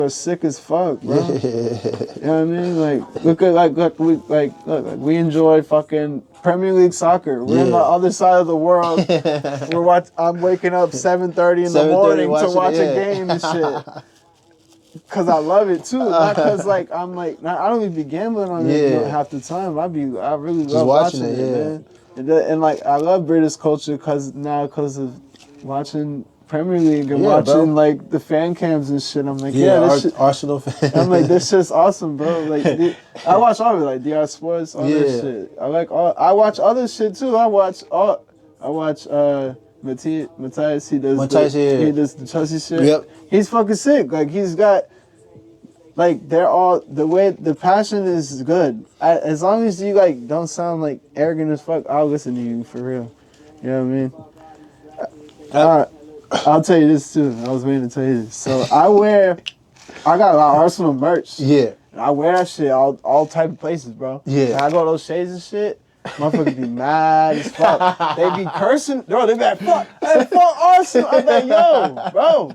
are sick as fuck, bro. You know what I mean? Like, look at we enjoy fucking Premier League soccer. We're on the other side of the world. I'm waking up 7:30 in the morning to watch a game and shit. Cause I love it too, not cause like I don't even be gambling on it half the time. I really love watching it, man. And like I love British culture cause of watching Premier League and watching like the fan cams and shit. I'm like, this shit, Arsenal fan. I'm like, this shit's awesome, bro. Like I watch all of it, like DR Sports, all that shit. I watch other shit too. I watch Matthias, he does the Chelsea shit. Yep. He's fucking sick. Like he's got, like the passion is good. As long as you like don't sound like arrogant as fuck, I'll listen to you for real. You know what I mean? I'll tell you this too. I was waiting to tell you this. So I got a lot of Arsenal merch. Yeah. I wear that shit all type of places, bro. Yeah. And I go to those shades and shit. Motherfuckers be mad as fuck. They be cursing. Bro, they be like, fuck Arsenal. I'm like, yo, bro.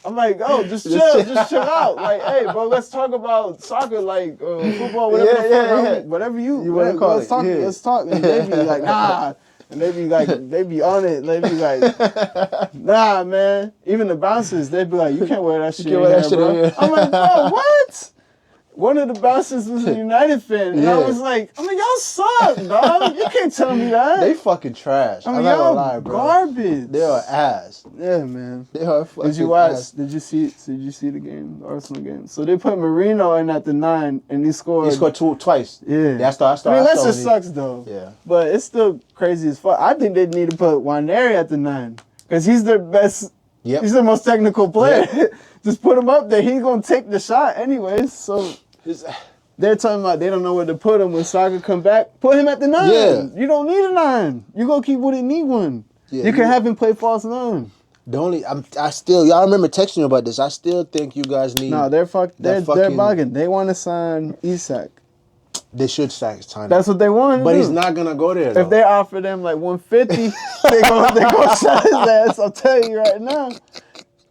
I'm like, oh, just chill out. Like, hey, bro, let's talk about soccer, like football, whatever you want to call it. Let's talk. And they be like, nah. And they be on it. They be like, nah, man. Even the bouncers, they be like, you can't wear that shit in here, bro. I'm like, bro, what? One of the bouncers was a United fan, and I was like, y'all suck, dog. You can't tell me that. They fucking trash. I'm not y'all gonna lie, bro. Garbage. They are ass. Yeah, man. They are fucking Did you watch? ass. Did you see the game, the Arsenal game? So they put Marino in at the 9, and he scored. He scored twice. Yeah. I mean, that just sucks though. Yeah. But it's still crazy as fuck. I think they need to put Waneri at the 9 because he's their best. Yep. He's the most technical player. Yep. Just put him up there. He's gonna take the shot anyways. So. They're talking about they don't know where to put him when soccer come back. Put him at the 9. Yeah. You don't need a 9. You gonna keep what it need one. Yeah, you can have him play false 9. Y'all remember texting you about this. I still think you guys need. No, they're bugging. They want to sign Isak. They should sign him. That's what they want. But he's not gonna go there. Though. If they offer them like 150, they gonna sell his ass. I'll tell you right now.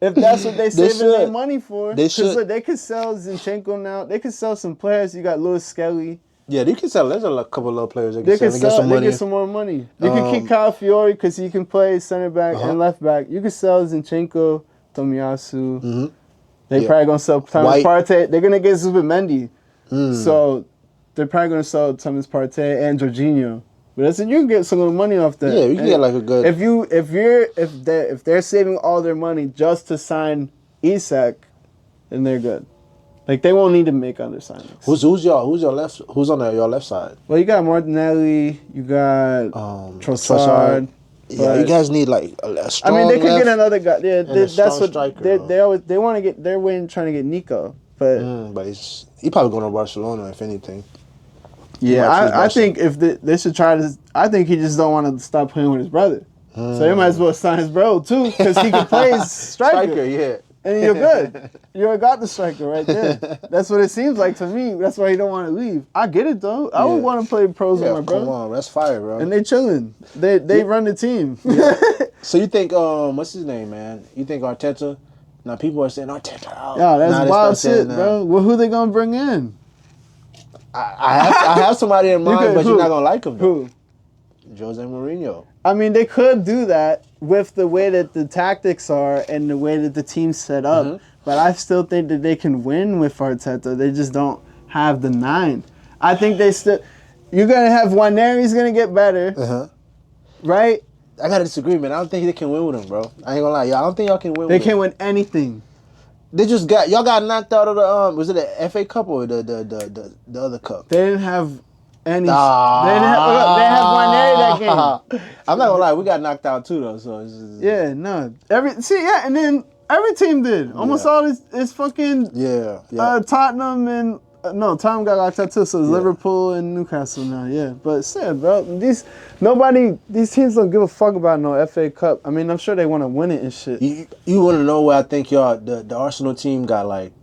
If that's what they saving their money for, they should. Look, they could sell Zinchenko now. They could sell some players. You got Lewis Skelly. Yeah, they can sell. There's a couple of little players they can sell. They get some more money. They can keep Kyle Fiore because he can play center back and left back. You can sell Zinchenko, Tomiyasu. Mm-hmm. They probably gonna sell Thomas Partey. They're gonna get Zubimendi. So they're probably gonna sell Thomas Partey and Jorginho. But that's it. You can get some of the money off that. Yeah, you can get like a good. If they're saving all their money just to sign Isak, then they're good. Like they won't need to make other signings. Who's on your left side? Well, you got Martinelli. You got Trossard. Yeah, you guys need like a strong. I mean, they could get another guy. Yeah, that's what striker, they want to get. They're trying to get Nico, but he's probably going to Barcelona if anything. Yeah, I think if they should try to. I think he just don't want to stop playing with his brother. So they might as well sign his bro too, because he can play striker. Yeah. And you're good. You got the striker right there. That's what it seems like to me. That's why he don't want to leave. I get it though. I would want to play pros with my brother. Come on, that's fire, bro. And they chilling. They run the team. Yeah. So you think what's his name, man? You think Arteta? Now people are saying Arteta out. Yeah, that's wild shit, bro. Well, who they gonna bring in? I have somebody in mind, but you're not gonna like him. Who? Jose Mourinho. I mean, they could do that with the way that the tactics are and the way that the team's set up. Mm-hmm. But I still think that they can win with Arteta. They just don't have the 9. I think they still. You're gonna have Waneri's gonna get better, right? I gotta disagree, man. I don't think they can win with him, bro. I ain't gonna lie, y'all. I don't think y'all can win. They can't win anything. They just y'all got knocked out of the was it the FA Cup or the other cup? They didn't have any. They had Waneri that game. I'm not gonna lie, we got knocked out too though. So it's just, and then every team did. Almost all this fucking Tottenham and Tottenham got knocked out too. So it's Liverpool and Newcastle now. Yeah, but said, bro, these teams don't give a fuck about no FA Cup. I mean, I'm sure they want to win it and shit. You want to know where I think y'all the Arsenal team got like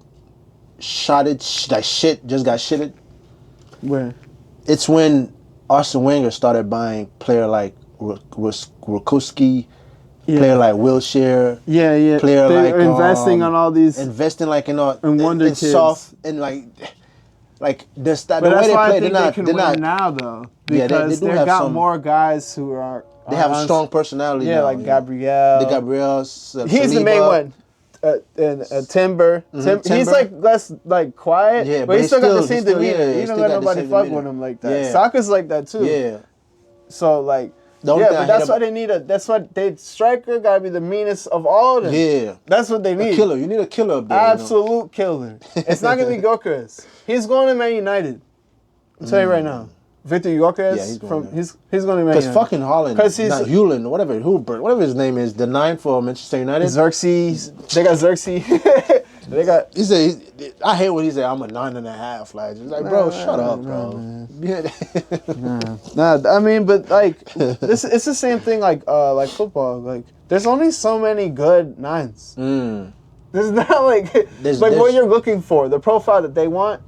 shotted like shit just got shitted? Where? It's when Arsene Wenger started buying player like Rakowski Player like Wilshire. Yeah. Player They're like investing on all these investing like in all in wonder in kids. soft and like the But way that's they why play. I think they can win now though, Yeah, because they do they've have got some, more guys who are. They have a strong personality. Yeah, now, like you know. Gabrielle. The Gabrielle's. He's the main one. And Timber. Timber. He's like less like quiet, Yeah, but he still got the same still, demeanor. yeah, You don't let nobody fuck with him like that. Yeah. Sokka's like that too. Yeah. So like, but that's why they need that's what they striker gotta be the meanest of all of them. Yeah. That's what they need. A killer. You need a killer up there. Absolute killer. It's not gonna be Gokras. He's going to Man United. I'm telling you right now. Victor Gokras. Yeah, he's going to Man United. Because fucking Holland. Because he's not Hewlin, whatever his name is, the 9 for Manchester United. Xerxes. They got Xerxes. They got. I hate when he said I'm a 9.5. Like, just like, bro, shut up, bro. I mean, but like, it's the same thing like football. Like, there's only so many good 9s. There's not like what you're looking for, the profile that they want.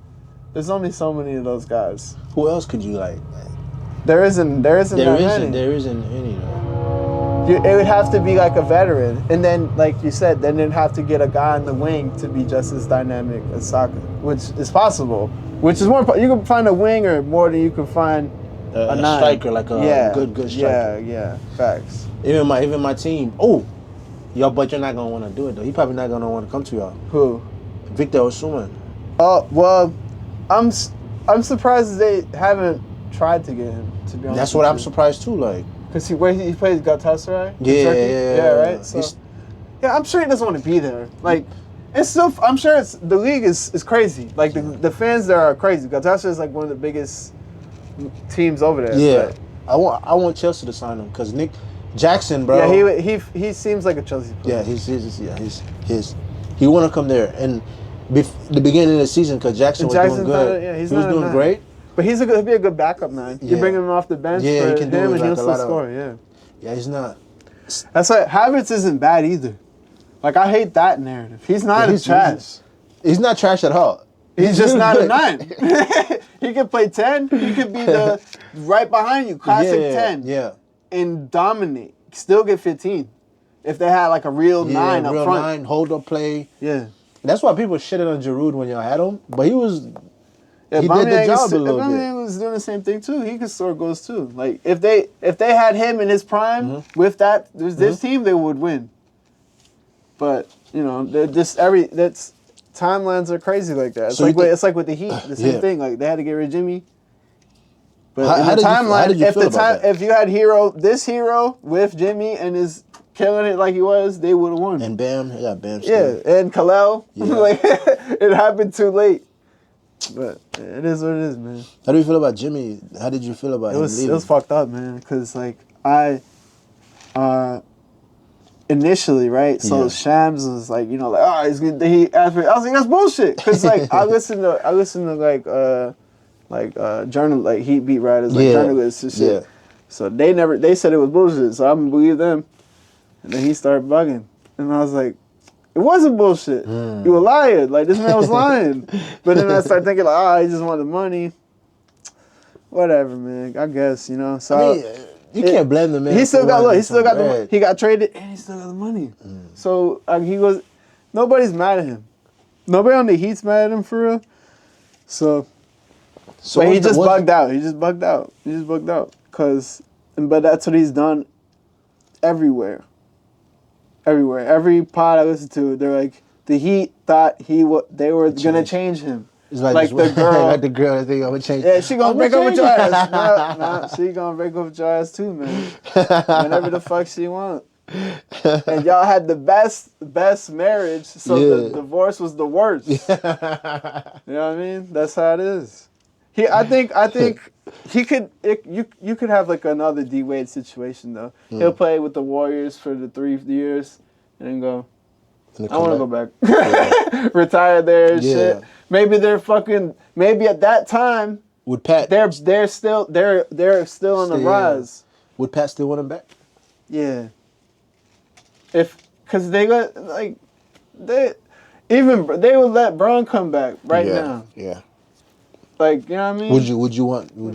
There's only so many of those guys. Who else could you like? There isn't that many. There isn't any though. It would have to be like a veteran, and then, like you said, then they'd have to get a guy on the wing to be just as dynamic as Sokka, which is possible. Which is more. You can find a winger more than you can find a 9. Striker, like a good striker. Yeah, facts. Even my team. Oh, but you're not gonna want to do it though. He probably not gonna want to come to y'all. Who? Victor Osimhen. Oh well, I'm surprised they haven't tried to get him. To be honest, that's what I'm surprised too. Like, cause he plays Galatasaray. Yeah, right. So, yeah, I'm sure he doesn't want to be there. Like, it's still. I'm sure the league is crazy. Like the fans there are crazy. Galatasaray is like one of the biggest teams over there. Yeah, but I want Chelsea to sign him because Nick Jackson, bro. Yeah, he seems like a Chelsea player. Yeah, he want to come there and the beginning of the season because Jackson was doing good. He was doing great. But he'll be a good backup man. You bring him off the bench for him and he'll still score. Yeah, he's not. That's why Havertz isn't bad either. Like, I hate that narrative. He's not trash. He's not trash at all. He's just not a 9. He could play 10. He could be the right behind you, classic 10. Yeah. And dominate. Still get 15. If they had like a real 9 up front. 9, hold up play. Yeah. That's why people shitted on Giroud when y'all had him. But he was... Yeah, he did the job a little bit. Aubameyang was doing the same thing too. He could score goals too. Like, if they had him in his prime with this team, they would win. But, you know, timelines are crazy like that. It's like with the Heat, the same thing. Like, they had to get rid of Jimmy. But in the timeline, if you had this hero with Jimmy and is killing it like he was, they would have won. And Bam, Bam. Yeah, and Kalel. Yeah. Like, it happened too late. But it is what it is, man. How do you feel about Jimmy? How did you feel about him leaving? It was fucked up, man. Because, like, initially, right? So Shams was like, you know, like, oh, he's gonna. He asked me. I was like, that's bullshit. Because, like, I listen to journal, like, Heat beat writers, like journalists and shit. Yeah. So they said it was bullshit. So I'm gonna believe them. And then he started bugging, and I was like, it wasn't bullshit. You a liar. Like, this man was lying. But then I started thinking, like, he just wanted the money. Whatever, man. I guess, you know. So I mean, you can't blame the man. He still got the money. He got traded, and he still got the money. So nobody's mad at him. Nobody on the Heat's mad at him for real. So but he just bugged out. He just bugged out. But that's what he's done everywhere. Every pod I listen to, they're like, the Heat thought they were gonna change him. It's like the girl, like the girl that think I'm gonna change. Yeah, she gonna break up with your ass. Nah, she gonna break up with your ass too, man. Whenever the fuck she want. And y'all had the best marriage, so the divorce was the worst. You know what I mean? That's how it is. I think he could. You could have like another D Wade situation though. He'll play with the Warriors for the 3 years and then go. I want to go back. Retire there and shit. Maybe they're fucking. Maybe at that time, would Pat? They're still on the rise. Would Pat still want him back? Yeah. Because they got like they would let Bron come back now. Yeah. Like, you know what I mean? Would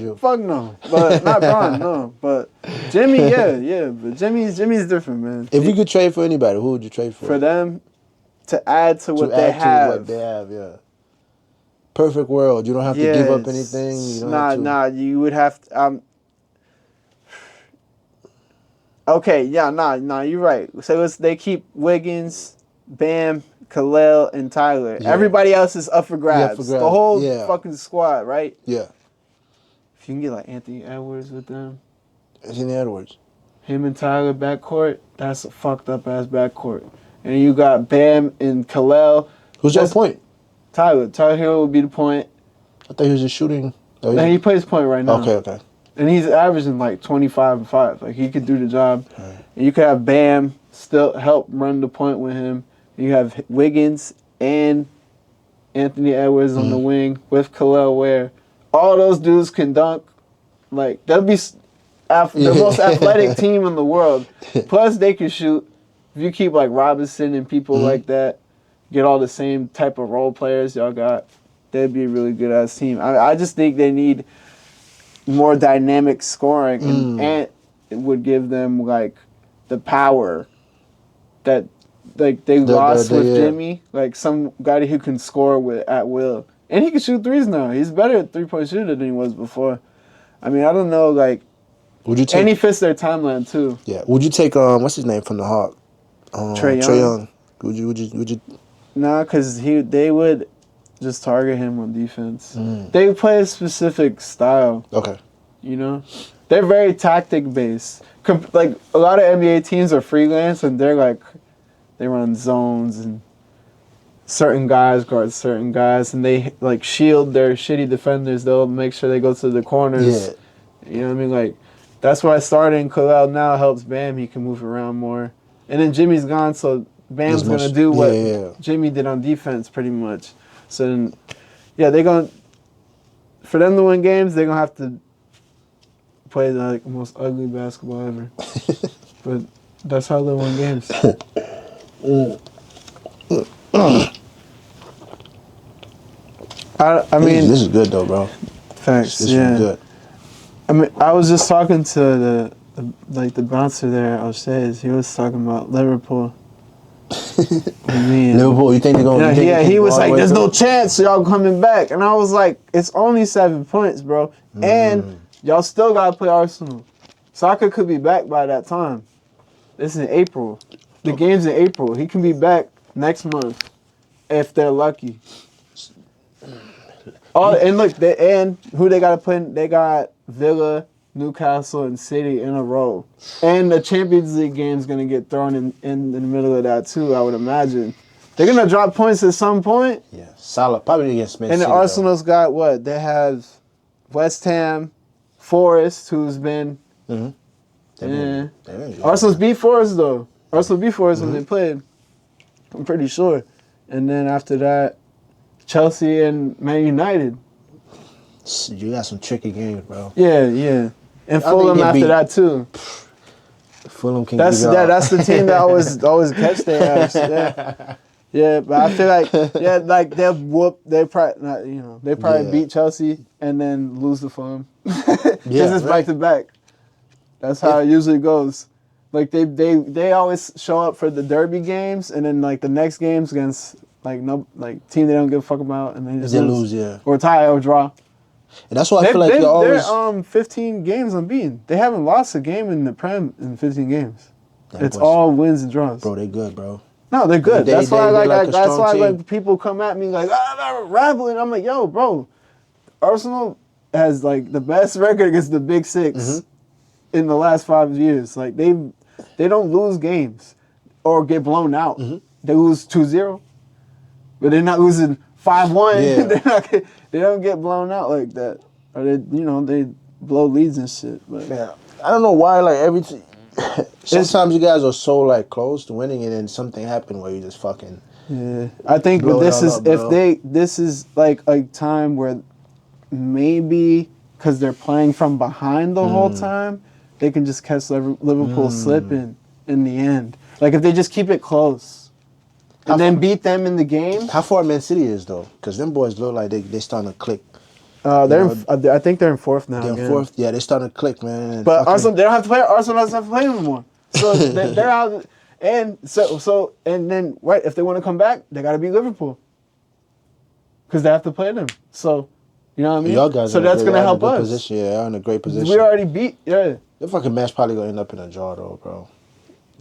you? Fuck no. But not Bron, no. But Jimmy, yeah. But Jimmy's different, man. If you could trade for anybody, who would you trade for? For them to add to what they have. Yeah. Perfect world. You don't have to give up anything. You don't have to. Nah. You would have to. Okay, yeah, nah. You're right. So they keep Wiggins, Bam, Khalil, and Tyler. Yeah. Everybody else is up for grabs. The whole fucking squad, right? Yeah. If you can get like Anthony Edwards with them. Anthony Edwards. Him and Tyler backcourt. That's a fucked up ass backcourt. And you got Bam and Khalil. Who's your point? Tyler Hero would be the point. I thought he was just shooting. He plays point right now. Okay. And he's averaging like 25 and 5. Like, he could do the job. Right. And you could have Bam still help run the point with him. You have Wiggins and Anthony Edwards on the wing with Khalil Ware. All those dudes can dunk. Like, they'll be the most athletic team in the world. Plus, they can shoot. If you keep, like, Robinson and people like that, get all the same type of role players y'all got, they'd be a really good-ass team. I just think they need more dynamic scoring, and Ant would give them, like, the power that, like, they lost with Jimmy. Like, some guy who can score at will. And he can shoot threes now. He's better at three-point shooter than he was before. I mean, I don't know, like... Would you take... And he fits their timeline, too. Yeah. Would you take, what's his name from the Hawk? Trae Young. Would you... Nah, because they would just target him on defense. They play a specific style. Okay. You know? They're very tactic-based. Like, a lot of NBA teams are freelance, and they're like... They run zones, and certain guys guard certain guys, and they, like, shield their shitty defenders. They'll make sure they go to the corners. Yeah. You know what I mean? Like, that's why starting Khalil now helps Bam. He can move around more. And then Jimmy's gone, so Bam's going to do what Jimmy did on defense, pretty much. So then, yeah, they're going to... For them to win games, they're going to have to play the, like, most ugly basketball ever. But that's how they win games. I mean... This is good, though, bro. Thanks, This is good. I mean, I was just talking to the bouncer there upstairs. He was talking about Liverpool. Liverpool, you think they're going to... Yeah, he was like, there's no chance y'all coming back. And I was like, it's only 7 points, bro. And y'all still got to play Arsenal. Saka could be back by that time. This is in April. The game's in April. He can be back next month if they're lucky. And look, who they got to play? They got Villa, Newcastle, and City in a row. And the Champions League game's going to get thrown in the middle of that, too, I would imagine. They're going to drop points at some point. Yeah, Salah probably against Man City. And the Arsenal's got what? They have West Ham, Forest, who's been... Arsenal's beat Forest, though. Arsenal beat Forest when they played. I'm pretty sure. And then after that, Chelsea and Man United. You got some tricky games, bro. Yeah. And Fulham after that, too. Fulham can That's the team that always catch their ass. Yeah, but I feel like they probably beat Chelsea and then lose to Fulham. This is back to back. That's how it usually goes. Like they always show up for the derby games, and then like the next games against team they don't give a fuck about, and they just lose. Or tie or draw. And that's why I feel like they're 15 games unbeaten. They haven't lost a game in the Prem in 15 games. It's all wins and draws. Bro, they good, bro. No, they're good. That's why people come at me like, I'm rambling. I'm like, yo, bro, Arsenal has like the best record against the Big Six in the last 5 years. Like they don't lose games or get blown out. They lose 2-0, but they're not losing 5-1. They don't get blown out like that, or they blow leads and shit. But I don't know why. Like sometimes you guys are so like close to winning, and then something happened where you just fucking. Yeah, I think, but this is like a time where maybe because they're playing from behind the whole time, they can just catch Liverpool slipping in the end. Like if they just keep it close. And then beat them in the game. How far Man City is, though? Because them boys look like they starting to click. I think they're in fourth now. They're again. fourth. Yeah, they're starting to click, man. And But fucking- Arsenal, they don't have to play. Arsenal doesn't have to play them anymore. So they're out. And and then right, if they want to come back, they got to beat Liverpool because they have to play them. So, you know what I mean. Y'all guys so that's gonna help us. Position. Yeah, they're in a great position. We already beat. Yeah. The fucking match probably gonna end up in a draw though, bro.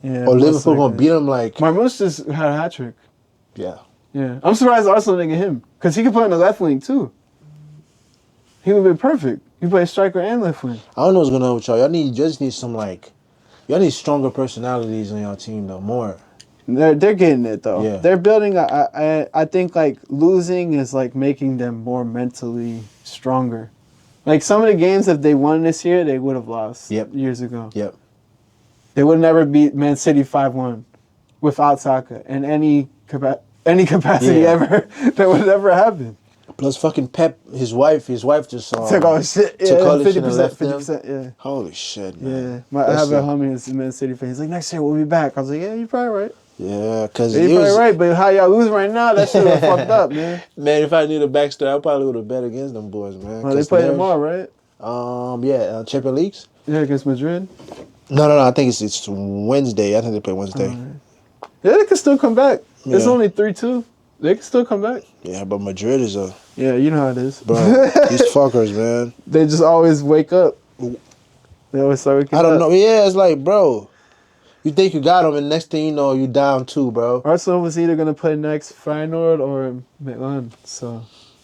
Yeah. Or Liverpool gonna beat them like. Marmoush just had a hat trick. Yeah. Yeah. I'm surprised Arsenal didn't get him because he could play on the left wing too. He would be perfect. He plays striker and left wing. I don't know what's going on with y'all. Y'all just need some like. Y'all need stronger personalities on y'all team though. More. They're getting it though. Yeah. They're building. I think like losing is like making them more mentally stronger. Like some of the games if they won this year, they would have lost. Yep. Years ago. Yep. They would never beat Man City 5-1 without Saka in any capacity Yeah. ever. That would never happen. Plus fucking Pep, his wife just Took all his shit. Yeah, took all his shit and 50%. left them. 50%. Yeah. Holy shit, man. Yeah. I have a homie who's a Man City fan. He's like, next year we'll be back. I was like, yeah, you're probably right. Yeah, because Yeah, you're probably right, but how y'all losing right now, that shit was fucked up, man. Man, if I knew the backstory, I probably would have bet against them boys, man. Well, they play tomorrow, right? Champions Leagues. Yeah, against Madrid. No. I think it's Wednesday. I think they play Wednesday. Yeah, they can still come back. It's Yeah. only 3-2. They can still come back. Yeah, but Madrid is a Yeah, you know how it is. bro. These fuckers, man. They just always wake up. They always start waking I up. don't know. Yeah, it's like, bro, you think you got them, and next thing you know, you down too, bro. Arsenal was either gonna play next Feyenoord or Milan. So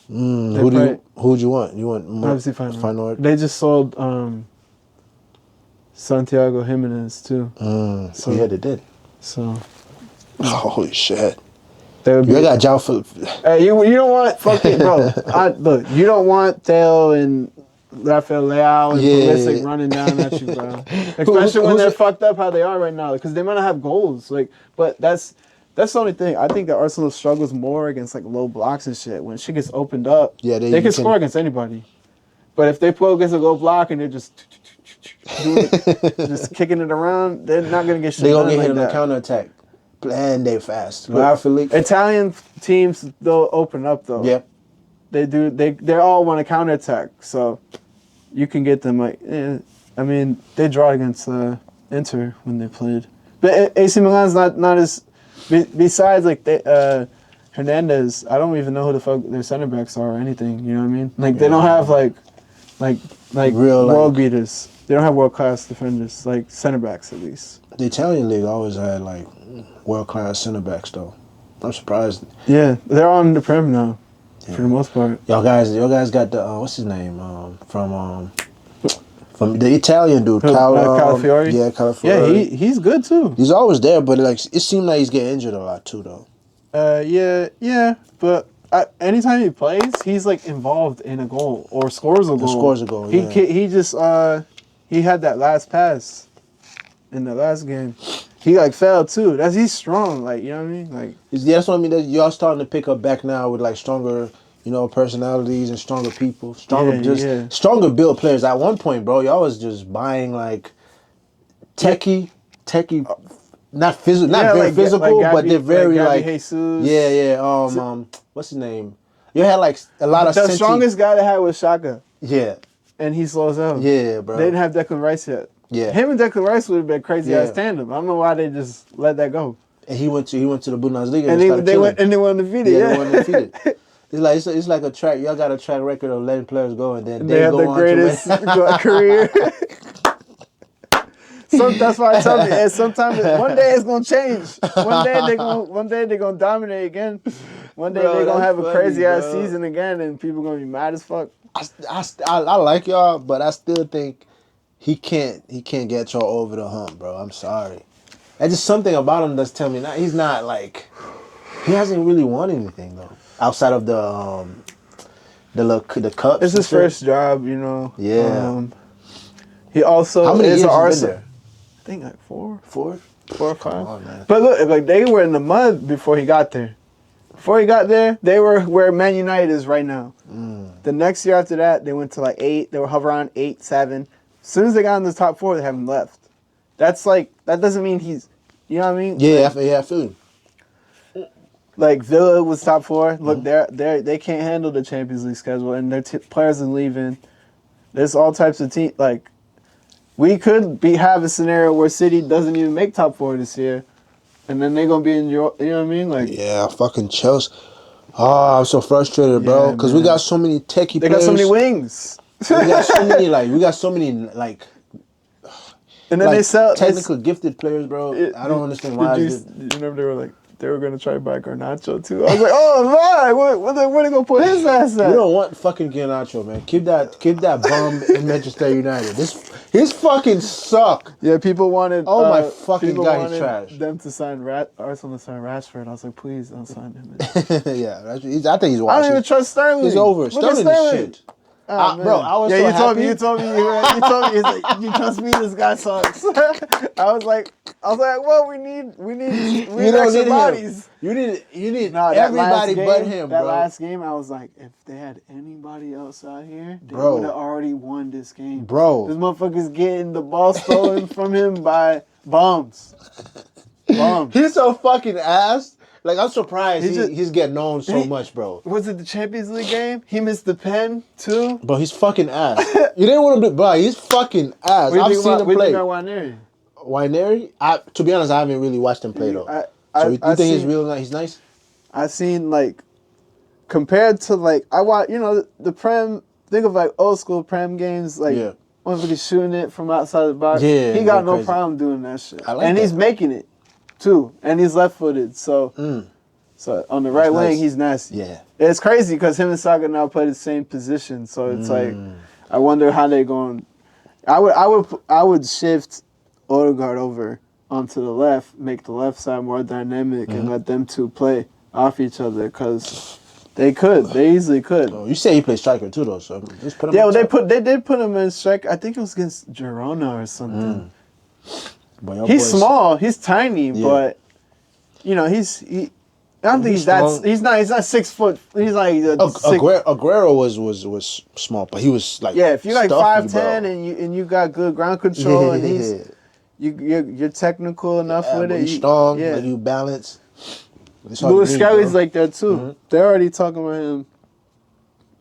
Who'd you want? You want more obviously Feyenoord. Feyenoord? They just sold Santiago Jimenez too. So yeah, they did. So Holy shit. they would be. You got João Philip. Hey, you don't want fucking bro. Look, you don't want Theo and Rafael Leao and Pulisic running down at you, bro. Especially when they're fucked up how they are right now, because they might not have goals. Like, but that's the only thing. I think that Arsenal struggles more against like low blocks and shit. When shit gets opened up, Yeah, they can score against anybody. But if they play against a low block and they're just just kicking it around, they're not gonna get shit. They gonna get done hit on like the that. counterattack. And they fast. João Philip. Italian teams they'll open up though. Yeah. They do. They all want to counterattack, so you can get them. Like, I mean, they draw against Inter when they played, but AC Milan's not as. Besides, like Hernandez, I don't even know who the fuck their center backs are or anything. You know what I mean? Like they don't have like Real, world beaters. They don't have world class defenders, like center backs at least. The Italian league always had like world class center backs though. I'm surprised. Yeah, they're on the Prem now, for the most part. Y'all guys got the what's his name from the Italian dude, Calafiori. Yeah, Calafiori. Yeah, he's good too. He's always there, but like it seemed like he's getting injured a lot too though. Yeah, but anytime he plays, he's like involved in a goal or scores a goal. Yeah. He just he had that last pass in the last game. He like fell too. He's strong. Like, you know what I mean? Like, Yeah, that's what I mean. That y'all starting to pick up back now with like stronger, personalities and stronger people, stronger built players. At one point, bro, y'all was just buying like techie, not physical, not very physical, like but they're very like Jesus. yeah. What's his name? You had like a lot of the strongest guy they had was Shaka, Yeah, and he slows up. yeah, bro. They didn't have Declan Rice yet. Yeah, Him and Declan Rice would have been crazy ass tandem. I don't know why they just let that go. and he went to the Bundesliga And they went undefeated. Yeah, they went undefeated. It's like a track. Y'all got a track record of letting players go, and then they have the greatest career. That's why I tell you. Sometimes one day it's gonna change. One day they're gonna dominate again. One day they're gonna have a crazy ass season again, and people gonna be mad as fuck. I like y'all, but I still think he can't get y'all over the hump, bro. I'm sorry. There's just something about him that's telling me he's not like he hasn't really won anything though outside of the cups. It's his first job, you know. Yeah. He also how many is years an has he Arsenal. been there? I think like 4 4 or 5. Come on, man. But look, like they were in the mud before he got there. Before he got there, they were where Man United is right now. The next year after that, they went to like 8. They were hovering around 8, 7. As soon as they got in the top 4, they haven't left. That's like that doesn't mean he's, you know what I mean? Yeah, I feel you. like Villa was top 4. Look, they can't handle the Champions League schedule, and their players are leaving. There's all types of teams. Like, we could have a scenario where City doesn't even make top 4 this year, and then they're gonna be in Europe. You know what I mean? Like, yeah, fucking Chelsea. Oh, I'm so frustrated, bro, because we got so many techie they players. got so many wings. We got so many like. And then they sell technical gifted players, bro. I don't understand why. You remember they were gonna try to buy Garnacho too. I was like, oh my, where they gonna put his ass at? You don't want fucking Garnacho, man. Keep that bum in Manchester United. His fucking suck. Yeah, people wanted. Oh my fucking god, he's trash. Them to sign Arsenal to sign Rashford. I was like, please don't sign him. Yeah, I think he's washed. I don't even trust Sterling. He's over. Sterling is shit. Oh, bro, I was so you happy. You told me. It's like, you trust me? This guy sucks. I was like, well, we need extra bodies. You need everybody but him, bro. That last game, I was like, if they had anybody else out here, they would have already won this game. Bro, this motherfucker's getting the ball stolen from him by bums. He's so fucking ass. Like, I'm surprised he's getting known so much, bro. Was it the Champions League game? He missed the pen, too? Bro, he's fucking ass. You didn't want him to... Bro, he's fucking ass. I've seen him play. What do you think about Waineri? Waineri? To be honest, I haven't really watched him play, though. So you think he's real nice? He's nice? I've seen, like... Compared to, like... I watch... You know, the Prem... Think of, like, old school Prem games, like... Yeah. Motherfucker shooting it from outside the box. Yeah, he got no problem doing that shit. And he's making it. Too, and he's left-footed, so on the right wing he's nasty. Yeah, it's crazy because him and Saka now play the same position, so it's like I wonder how they going. I would shift Odegaard over onto the left, make the left side more dynamic, and let them two play off each other because they easily could. Oh, you say he plays striker too, though, so just put him. Yeah, well, they did put him in striker. I think it was against Girona or something. He's small, he's tiny, but you know I don't think he's that. He's not 6 foot. He's like Aguero was small, but he was like if you're like 5'10" and you got good ground control and you're technical enough with it. You're strong, like you balance. Lewis Skelly's like that too. Mm-hmm. They're already talking about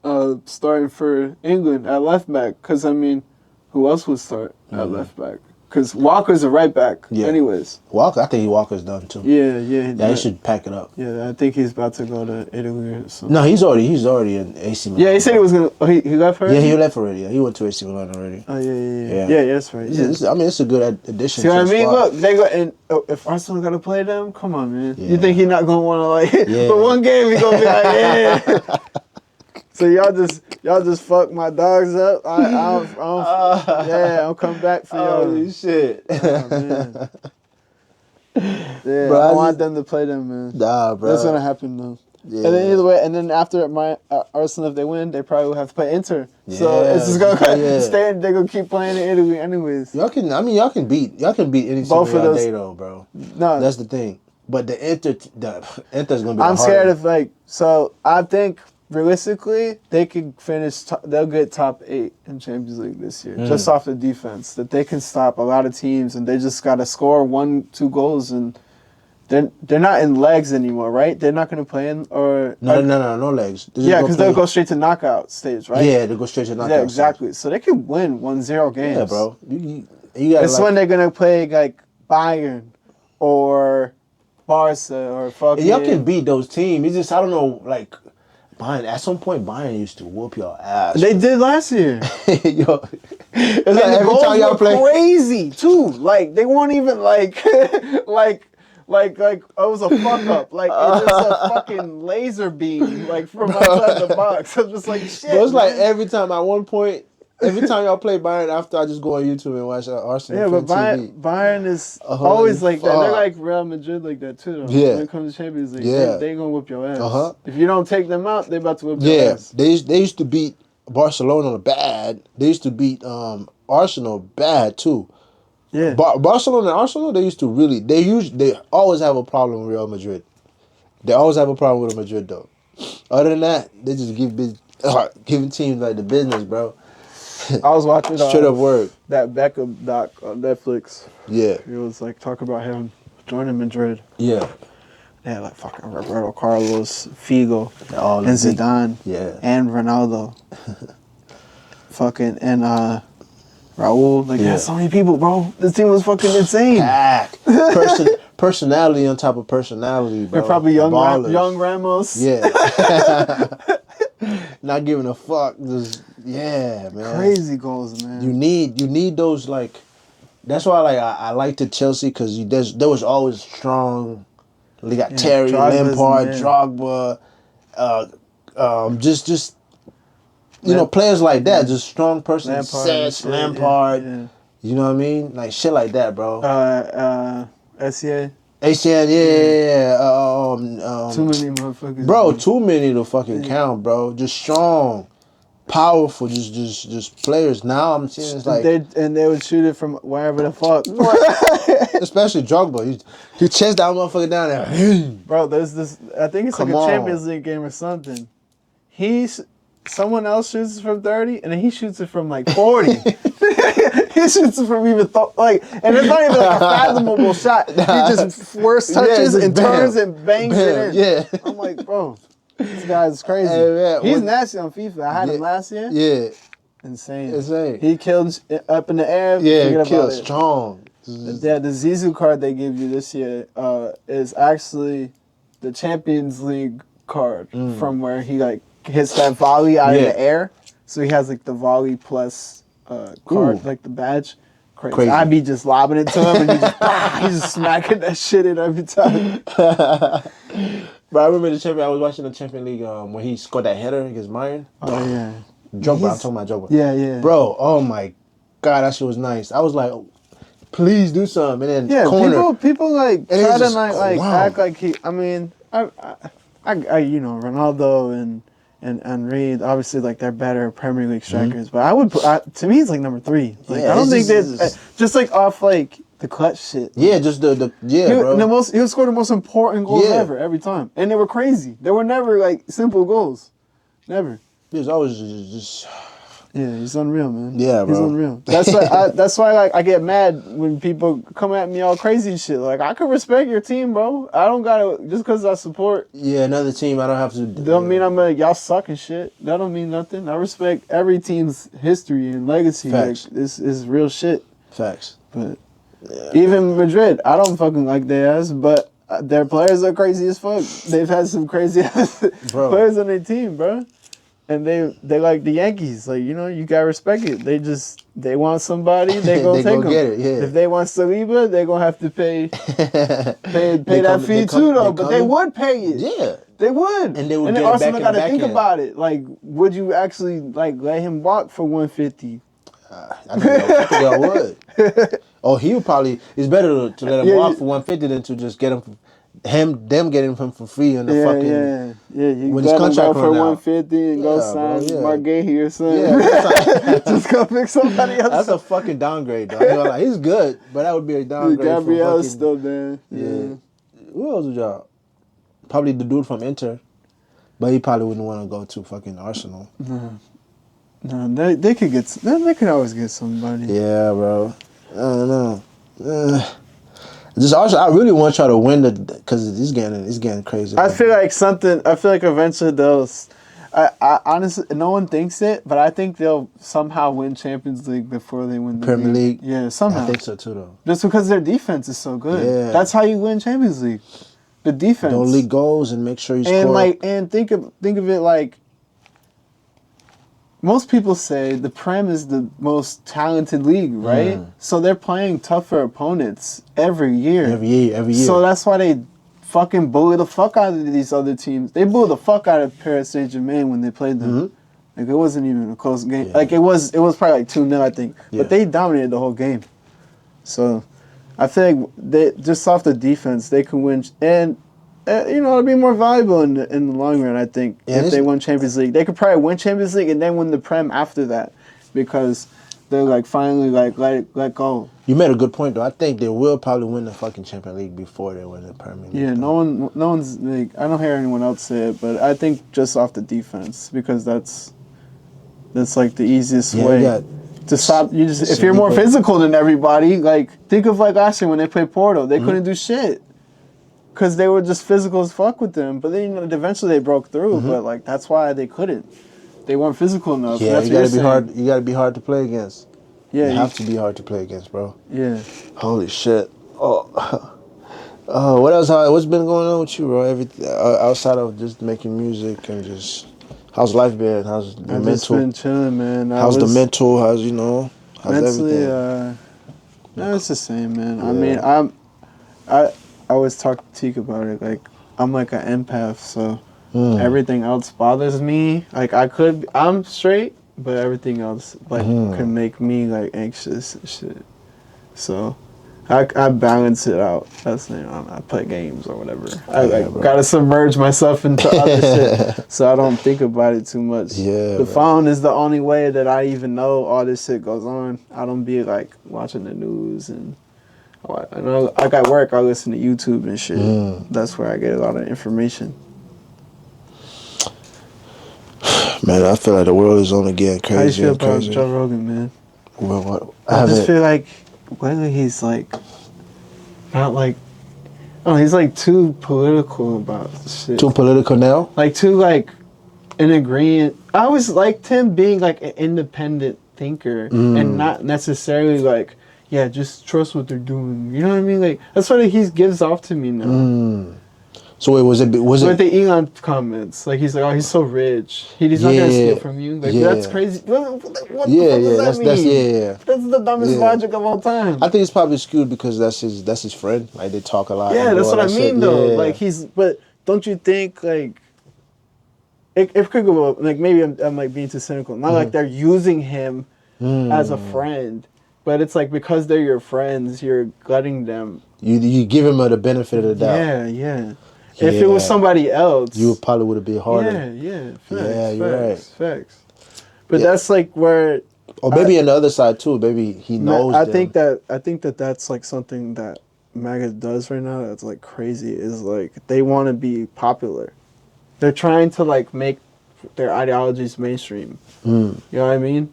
him starting for England at left back. Because I mean, who else would start at left back? Because Walker's a right back, anyways. I think Walker's done too. Yeah. He should pack it up. Yeah, I think he's about to go to Italy or something. No, he's already in AC Milan. Yeah, he said he was gonna. Oh, he left already. Yeah, he left already. Yeah, he went to AC Milan already. Oh yeah, that's right. I mean, it's a good addition. See what I mean? Look, they go and if Arsenal gotta play them, come on, man. Yeah. You think he's not gonna want to for one game he gonna be like, yeah. So y'all just fuck my dogs up. I'll come back for y'all. Holy shit. Oh, man. Yeah, bro, I want them to play them, man. Nah, bro. That's gonna happen though. Yeah. And then either way, and then after my Arsenal, if they win, they probably will have to play Inter. Yeah, so it's just gonna stay. They're gonna keep playing in Italy anyways. Y'all can beat any team y'all day though, bro. No, that's the thing. But the Inter's gonna be. I'm scared of so I think. Realistically, they could finish. They'll get top 8 in Champions League this year, just off the defense. That they can stop a lot of teams, and they just got to score 1-2 goals, and they're not in legs anymore, right? They're not going to play in no legs. Because they'll go straight to knockout stage, right? Yeah, they'll go straight to knockout. Yeah, exactly. Stage. So they can win 1-0 games. Yeah, bro. You got. It's when they're going to play like Bayern or Barca or fucking. Y'all can beat those teams. It's just I don't know like. Bayern, at some point, Bayern used to whoop your ass. They did last year. Yo, it's like every time y'all play, crazy too. Like they weren't even like it was a fuck up. Like it's just a fucking laser beam, like from outside the box. I'm just like shit. It was like every time y'all play Bayern, after I just go on YouTube and watch Arsenal. Yeah, but Bayern is always like that. They're like Real Madrid like that too, though. Yeah. When it comes to Champions League, they gonna whip your ass. If you don't take them out, they about to whip your ass. They used to beat Barcelona bad. They used to beat Arsenal bad too. Yeah. Barcelona and Arsenal, they always have a problem with Real Madrid. They always have a problem with Madrid though. Other than that, they just giving teams like the business, bro. I was watching straight up word that Beckham doc on Netflix. Yeah, it was like talk about him joining Madrid. Yeah, They had like fucking Roberto Carlos, Figo, All and the big- Zidane, Yeah. and Ronaldo. Fucking and Raul. Like, Yeah. there's so many people, bro. This team was fucking insane. Pack. Personality on top of personality, bro. They're probably Ballers. young Ramos. Yeah. Not giving a fuck. Just man. Crazy goals, man. You need those like. That's why I like the Chelsea because there was always strong. They got Terry, Drogba's Lampard, Drogba, just you know players like that, just strong person. Lampard. Yeah. You know what I mean? Like shit like that, bro. SCA. ACN, yeah. Too many motherfuckers. Bro, too many to fucking count, bro. Just strong, powerful, just players. Now I'm seeing it's like they would shoot it from wherever the fuck. especially Drogba. He chased that motherfucker down there. Bro, there's this. I think it's like a Champions League game or something. Someone else shoots it from 30, and then he shoots it from like 40. He shoots it from even and it's not even like a fathomable shot. He just first touches and turns and bangs it in. Yeah. I'm like, bro, this guy's crazy. Hey, man, He's nasty on FIFA. I had him last year. Yeah. Insane. He killed up in the air. Yeah, killed strong. Yeah, the Zizou card they give you this year is actually the Champions League card from where he like hits that volley out of the air. So he has like the volley plus card, like the badge. Crazy. I'd be just lobbing it to him and he's just smacking that shit in every time. But I remember I was watching the Champions League when he scored that header against Bayern. Oh yeah. Drogba, I'm talking about Drogba. Yeah. Bro, oh my God, that shit was nice. I was like, please do something. And then corner. people like try to like wow. act like he. I mean, I you know Ronaldo and Reed, obviously like they're better Premier League strikers, but I would to me he's like number 3. Like I don't think there's just like off like the clutch shit. Yeah, just the bro. He would score the most important goals ever every time, and they were crazy. They were never like simple goals, never. He was always just. Yeah, he's unreal, man. Yeah, bro. He's unreal. That's why like I get mad when people come at me all crazy and shit. Like I can respect your team, bro. I don't gotta just because I support. Yeah, another team. I don't have to. Don't mean I'm like y'all suck and shit. That don't mean nothing. I respect every team's history and legacy. Facts. Like this is real shit. Facts. But even Madrid, I don't fucking like their ass, but their players are crazy as fuck. They've had some crazy ass players on their team, bro. And they like the Yankees, like you know, you gotta respect it. They want somebody, they go take them. Get it, yeah. If they want Saliba, they gonna have to pay that fee too, though. But they would pay it. Yeah, they would. And they would and get then it back Arsenal in gotta the back think end. about it. Like, would you actually like let him walk for 150? I think I would. Oh, he would probably. It's better to let him walk for 150 than to just get him. Them getting him for free on the fucking. Yeah. You when let his contract him go for run out. 150 and go sign Margay or something. Yeah, just go pick somebody else. That's a fucking downgrade, though. Like, he's good, but that would be a downgrade. Gabriel's still there. Yeah. Who else would y'all? Probably the dude from Inter, but he probably wouldn't want to go to fucking Arsenal. No, they could get. They could always get somebody. Yeah, bro. I don't know. Just also, I really want y'all to win because it's getting crazy. I feel like eventually they'll. I honestly, no one thinks it, but I think they'll somehow win Champions League before they win the Premier League. Yeah, somehow. I think so too, though. Just because their defense is so good. Yeah. That's how you win Champions League. The defense. Don't leak goals and make sure you score. And think of it like. Most people say the Prem is the most talented league, right? So they're playing tougher opponents every year. Every year. So that's why they fucking bully the fuck out of these other teams. They bullied the fuck out of Paris Saint-Germain when they played them. Like it wasn't even a close game. Yeah. Like it was probably like 2-0, I think. Yeah. But they dominated the whole game. So I feel like they just off the defense they can win and it'll be more valuable in the long run, I think, if they win Champions League. They could probably win Champions League and then win the Prem after that because they're like finally like let go. You made a good point, though. I think they will probably win the fucking Champions League before they win the Premier League. Yeah, no one's like, I don't hear anyone else say it, but I think just off the defense because that's like the easiest way to stop. If you're more physical than everybody, like think of like last year when they played Porto, they couldn't do shit. because they were just physical as fuck with them. But then eventually they broke through. But like that's why they couldn't. They weren't physical enough. Yeah, that's you gotta be hard. You gotta be hard to play against. Yeah, you have to be hard to play against, bro. Yeah. Holy shit. Oh, what else? What's been going on with you, bro? Everything outside of just making music and just how's life been? How's the mental? Just been chilling, man. How's the mental? How's How's mentally, everything? No, it's the same, man. Yeah. I mean, I always talk to Tik about it. Like, I'm like an empath, so everything else bothers me. Like, I'm straight, but everything else like can make me like anxious and shit. So I balance it out. That's the thing. I play games or whatever. I gotta submerge myself into other shit, so I don't think about it too much. Yeah, the phone is the only way that I even know all this shit goes on. I don't be like watching the news and. I know, like at work, I listen to YouTube and shit. That's where I get a lot of information. Man, I feel like the world is only getting crazier. How you feel and about crazier. Joe Rogan, man? Well, what? I just feel like lately he's like, not like, oh, he's like too political about shit. Too political now? Like too like an agreement. I always liked him being like an independent thinker and not necessarily like, yeah, just trust what they're doing. You know what I mean? Like that's what he gives off to me now. So wait, was it with the Elon comments? Like he's like, oh, he's so rich. He's not gonna steal from you. Like that's crazy. What the fuck does that mean? That's the dumbest logic of all time. I think it's probably skewed because that's his friend. Like they talk a lot. Yeah, that's what I mean though. Yeah. Like but don't you think like it could go up, like maybe I'm like being too cynical. Not like they're using him as a friend. But it's like because they're your friends, you're gutting them. You give them the benefit of the doubt. Yeah. If it was somebody else, you probably would have been harder. Yeah. Facts. But that's like where. Or maybe on the other side too. Maybe he knows. I think that that's like something that MAGA does right now. That's like crazy. Is like they want to be popular. They're trying to like make their ideologies mainstream. You know what I mean?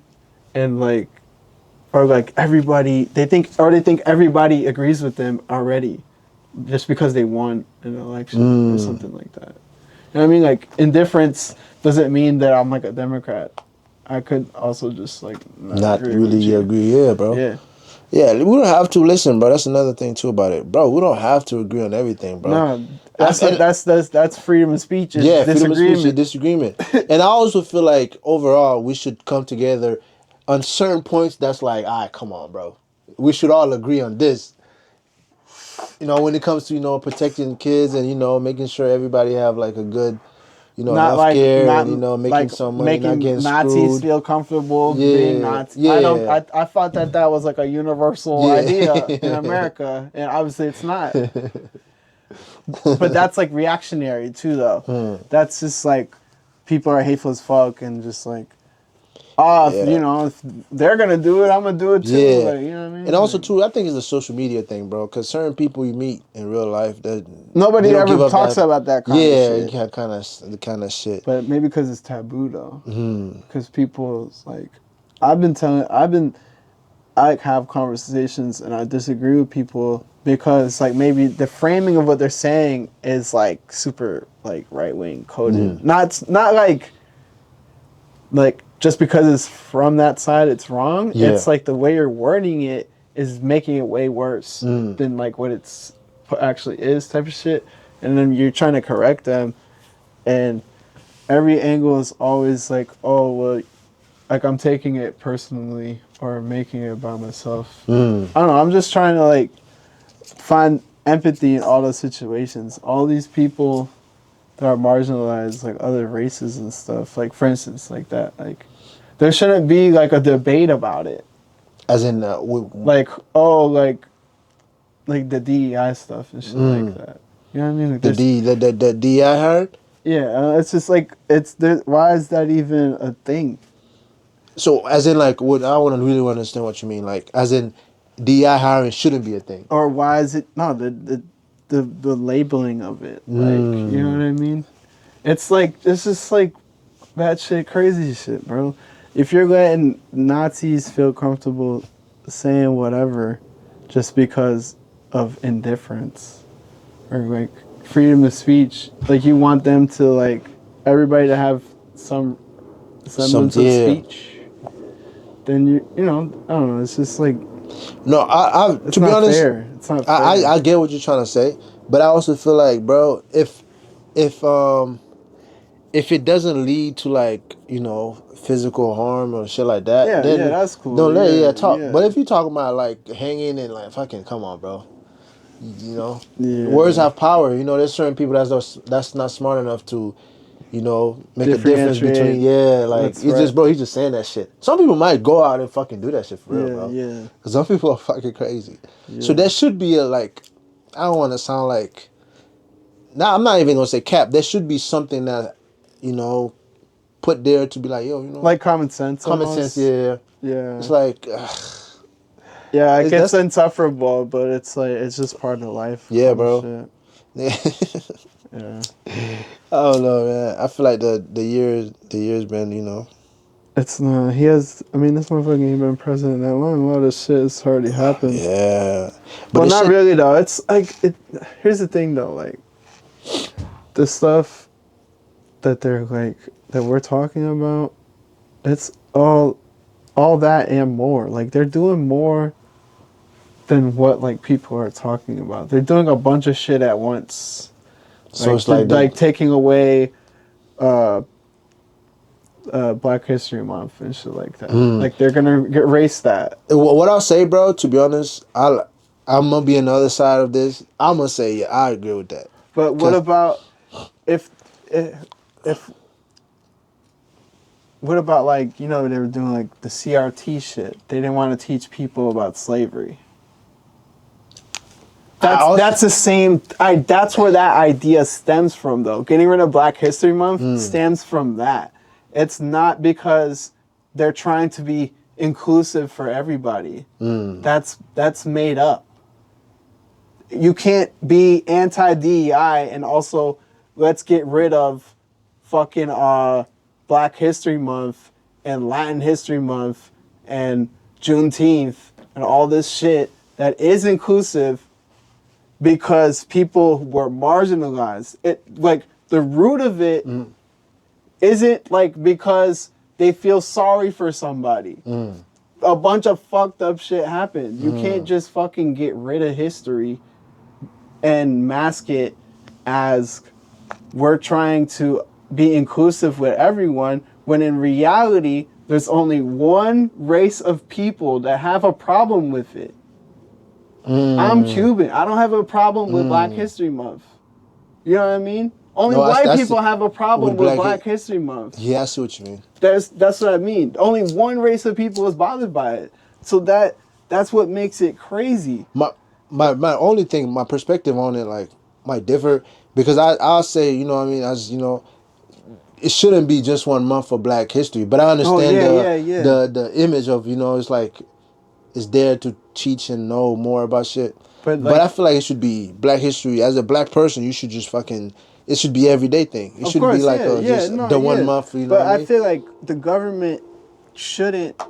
And like. Or like everybody, they think everybody agrees with them already, just because they won an election or something like that. You know what I mean? Like indifference doesn't mean that I'm like a Democrat. I could also just like not really agree. Yeah, bro. Yeah, we don't have to listen, bro. That's another thing too about it, bro. We don't have to agree on everything, bro. No, that's freedom of speech. Yeah, freedom of speech is disagreement. And I also feel like overall we should come together. On certain points, that's like, all right, come on, bro. We should all agree on this. When it comes to, protecting kids and, making sure everybody have like a good, health care and, making like some money, not getting Nazis screwed. Feel comfortable being Nazis. Yeah. I thought that was like a universal idea in America, and obviously it's not. But that's like reactionary too, though. That's just like people are hateful as fuck and just like, if they're gonna do it, I'm gonna do it too. Yeah. Like, you know what I mean? And also too, I think it's a social media thing, bro. Because certain people you meet in real life, that nobody ever talks about that kind of shit. Yeah, the kind of shit. But maybe because it's taboo though. Because people like, I have conversations and I disagree with people because like maybe the framing of what they're saying is like super like right wing coded. Not like. Just because it's from that side, it's wrong. Yeah. It's like the way you're wording it is making it way worse than like what it's actually is type of shit. And then you're trying to correct them. And every angle is always like, oh, well, like I'm taking it personally or making it about myself. I don't know. I'm just trying to like find empathy in all those situations. All these people that are marginalized, like other races and stuff. Like, for instance, like that. Like, there shouldn't be like a debate about it. As in, like the DEI stuff and shit like that. You know what I mean? Like the DEI heard? Yeah, it's just like why is that even a thing? So, as in, like, what I want to really understand what you mean. Like, as in, DEI hiring shouldn't be a thing. Or why is it the labeling of it? Like, you know what I mean? It's just like batshit crazy shit, bro. If you're letting Nazis feel comfortable saying whatever just because of indifference or like freedom of speech, like you want them to like everybody to have some semblance of speech, then you know, I don't know. It's just like no, I to be honest, fair. It's not fair. I get what you're trying to say, but I also feel like, bro, if it doesn't lead to like, you know, physical harm or shit like that, then that's cool. Don't let it talk. Yeah. But if you talking about like hanging and like fucking, come on, bro. You know, words have power. You know, there's certain people that's not smart enough to, you know, make a difference between. Yeah, like he's just, bro. He's just saying that shit. Some people might go out and fucking do that shit for real, bro. Yeah. Because some people are fucking crazy. Yeah. So there should be a like. I don't want to sound like. Now I'm not even gonna say cap. There should be something that, you know, put there to be like, yo, you know, like common sense. Common sense, yeah. It's like. Yeah, it gets insufferable, but it's like it's just part of life. Yeah, bro. Shit. Yeah. I don't know, man. I feel like the years been, you know. It's not. He has. I mean, this motherfucker ain't been president that long. A lot of shit has already happened. Yeah, but not really though. It's like here's the thing though. Like the stuff that they're like that we're talking about. It's all that and more. Like they're doing more than what like people are talking about. They're doing a bunch of shit at once. So like, it's like taking away Black History Month and shit like that. Like they're gonna erase that. What I'll say, bro, to be honest, I'm gonna be on the other side of this. I'm gonna say, yeah, I agree with that. But what about if what about like, you know, they were doing like the CRT shit. They didn't want to teach people about slavery. That's the same. That's where that idea stems from, though. Getting rid of Black History Month stems from that. It's not because they're trying to be inclusive for everybody. That's made up. You can't be anti-DEI and also let's get rid of fucking Black History Month and Latin History Month and Juneteenth and all this shit that is inclusive because people were marginalized. It like the root of it isn't like because they feel sorry for somebody. A bunch of fucked up shit happened. You can't just fucking get rid of history and mask it as we're trying to be inclusive with everyone, when in reality, there's only one race of people that have a problem with it. I'm Cuban. I don't have a problem with Black History Month. You know what I mean? Only white people have a problem with Black History Month. Yeah, I see what you mean. That's what I mean. Only one race of people is bothered by it. So that's what makes it crazy. My only thing, my perspective on it, like, might differ, because I'll say, you know what I mean, as, you know, it shouldn't be just 1 month for Black history, but I understand the image of, you know, it's like, it's there to teach and know more about shit. But I feel like it should be Black history. As a Black person, you should just fucking, it should be everyday thing. It shouldn't be like 1 month, you know what I mean? I feel like the government shouldn't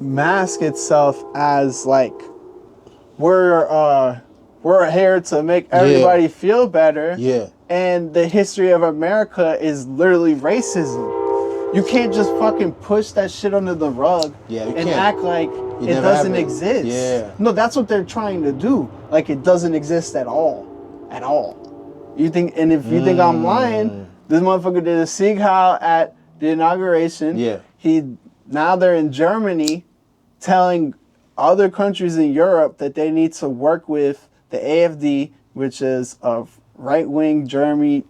mask itself as like we're here to make everybody feel better. Yeah. And the history of America is literally racism. You can't just fucking push that shit under the rug and act like it doesn't exist. Yeah. No, that's what they're trying to do. Like it doesn't exist at all. At all. You think, and if you think I'm lying, this motherfucker did a Sieg Heil at the inauguration. Yeah. Now they're in Germany telling other countries in Europe that they need to work with the AfD, which is a right-wing Germany,